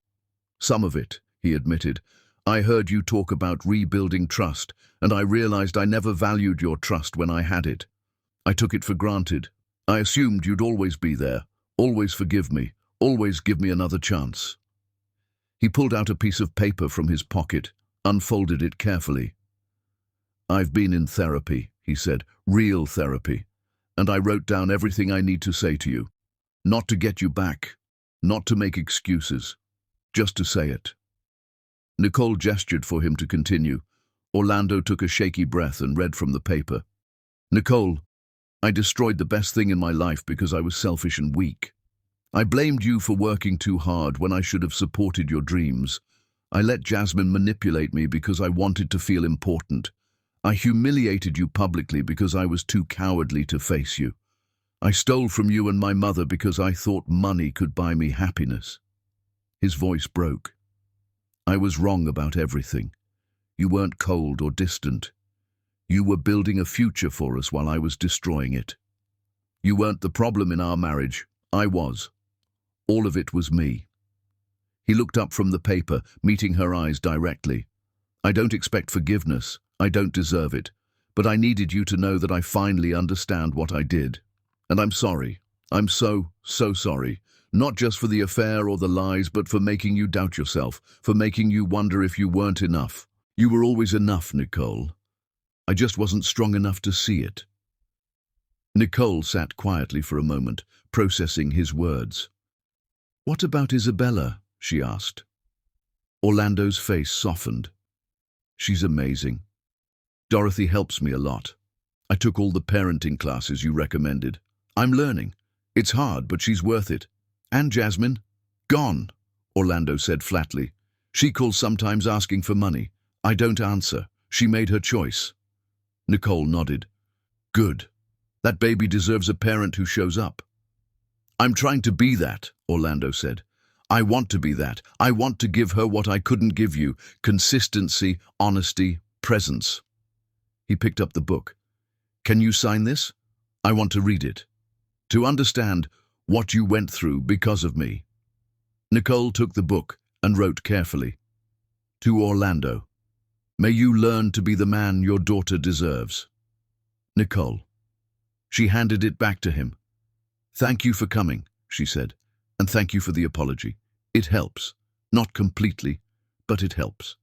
"Some of it," he admitted. "I heard you talk about rebuilding trust, and I realized I never valued your trust when I had it. I took it for granted. I assumed you'd always be there, always forgive me, always give me another chance." He pulled out a piece of paper from his pocket, unfolded it carefully. "I've been in therapy," he said, "real therapy, and I wrote down everything I need to say to you. Not to get you back, not to make excuses, just to say it." Nicole gestured for him to continue. Orlando took a shaky breath and read from the paper. "Nicole, I destroyed the best thing in my life because I was selfish and weak. I blamed you for working too hard when I should have supported your dreams. I let Jasmine manipulate me because I wanted to feel important. I humiliated you publicly because I was too cowardly to face you. I stole from you and my mother because I thought money could buy me happiness." His voice broke. "I was wrong about everything. You weren't cold or distant. You were building a future for us while I was destroying it. You weren't the problem in our marriage. I was. All of it was me." He looked up from the paper, meeting her eyes directly. "I don't expect forgiveness. I don't deserve it. But I needed you to know that I finally understand what I did. And I'm sorry. I'm so sorry. Not just for the affair or the lies, but for making you doubt yourself, for making you wonder if you weren't enough. You were always enough, Nicole. I just wasn't strong enough to see it." Nicole sat quietly for a moment, processing his words. "What about Isabella?" she asked. Orlando's face softened. "She's amazing. Dorothy helps me a lot. I took all the parenting classes you recommended. I'm learning. It's hard, but she's worth it. And Jasmine? Gone," Orlando said flatly. "She calls sometimes asking for money. I don't answer. She made her choice." Nicole nodded. "Good. That baby deserves a parent who shows up." "I'm trying to be that," Orlando said. "I want to be that. I want to give her what I couldn't give you. Consistency, honesty, presence." He picked up the book. "Can you sign this? I want to read it. To understand what you went through because of me." Nicole took the book and wrote carefully. "To Orlando. May you learn to be the man your daughter deserves. Nicole." She handed it back to him. "Thank you for coming," she said, "and thank you for the apology. It helps. Not completely, but it helps."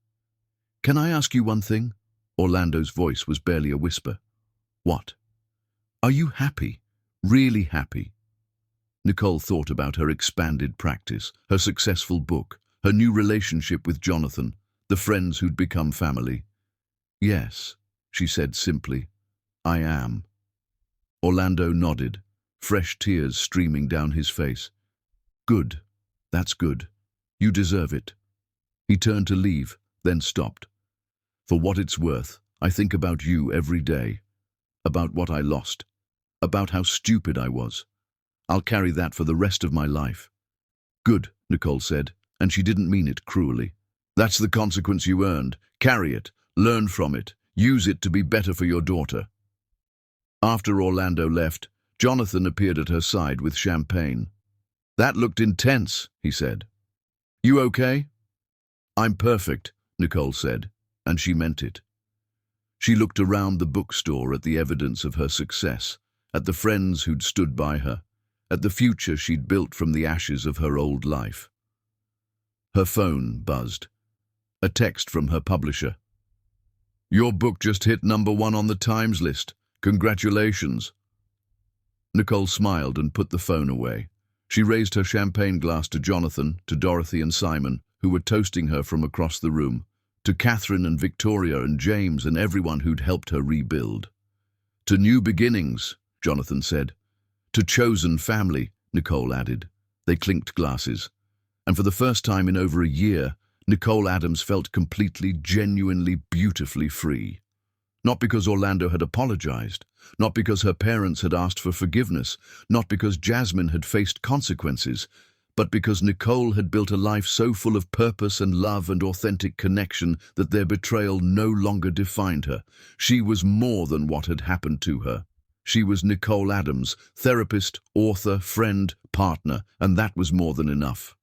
"Can I ask you one thing?" Orlando's voice was barely a whisper. "What?" "Are you happy? Really happy. Nicole thought about her expanded practice, her successful book, her new relationship with Jonathan, the friends who'd become family. Yes, she said simply, I am. Orlando nodded, fresh tears streaming down his face. Good. That's good. You deserve it. He turned to leave, then stopped. For what it's worth, I think about you every day. About what I lost. About how stupid I was. I'll carry that for the rest of my life. Good, Nicole said, and she didn't mean it cruelly. That's the consequence you earned. Carry it. Learn from it. Use it to be better for your daughter. After Orlando left, Jonathan appeared at her side with champagne. That looked intense, he said. You okay? I'm perfect, Nicole said, and she meant it. She looked around the bookstore at the evidence of her success, at the friends who'd stood by her, at the future she'd built from the ashes of her old life. Her phone buzzed. A text from her publisher. Your book just hit #1 on the Times list. Congratulations. Nicole smiled and put the phone away. She raised her champagne glass to Jonathan, to Dorothy and Simon, who were toasting her from across the room, to Catherine and Victoria and James and everyone who'd helped her rebuild. To new beginnings, Jonathan said. To chosen family, Nicole added. They clinked glasses. And for the first time in over a year, Nicole Adams felt completely, genuinely, beautifully free. Not because Orlando had apologized, not because her parents had asked for forgiveness, not because Jasmine had faced consequences, but because Nicole had built a life so full of purpose and love and authentic connection that their betrayal no longer defined her. She was more than what had happened to her. She was Nicole Adams, therapist, author, friend, partner, and that was more than enough.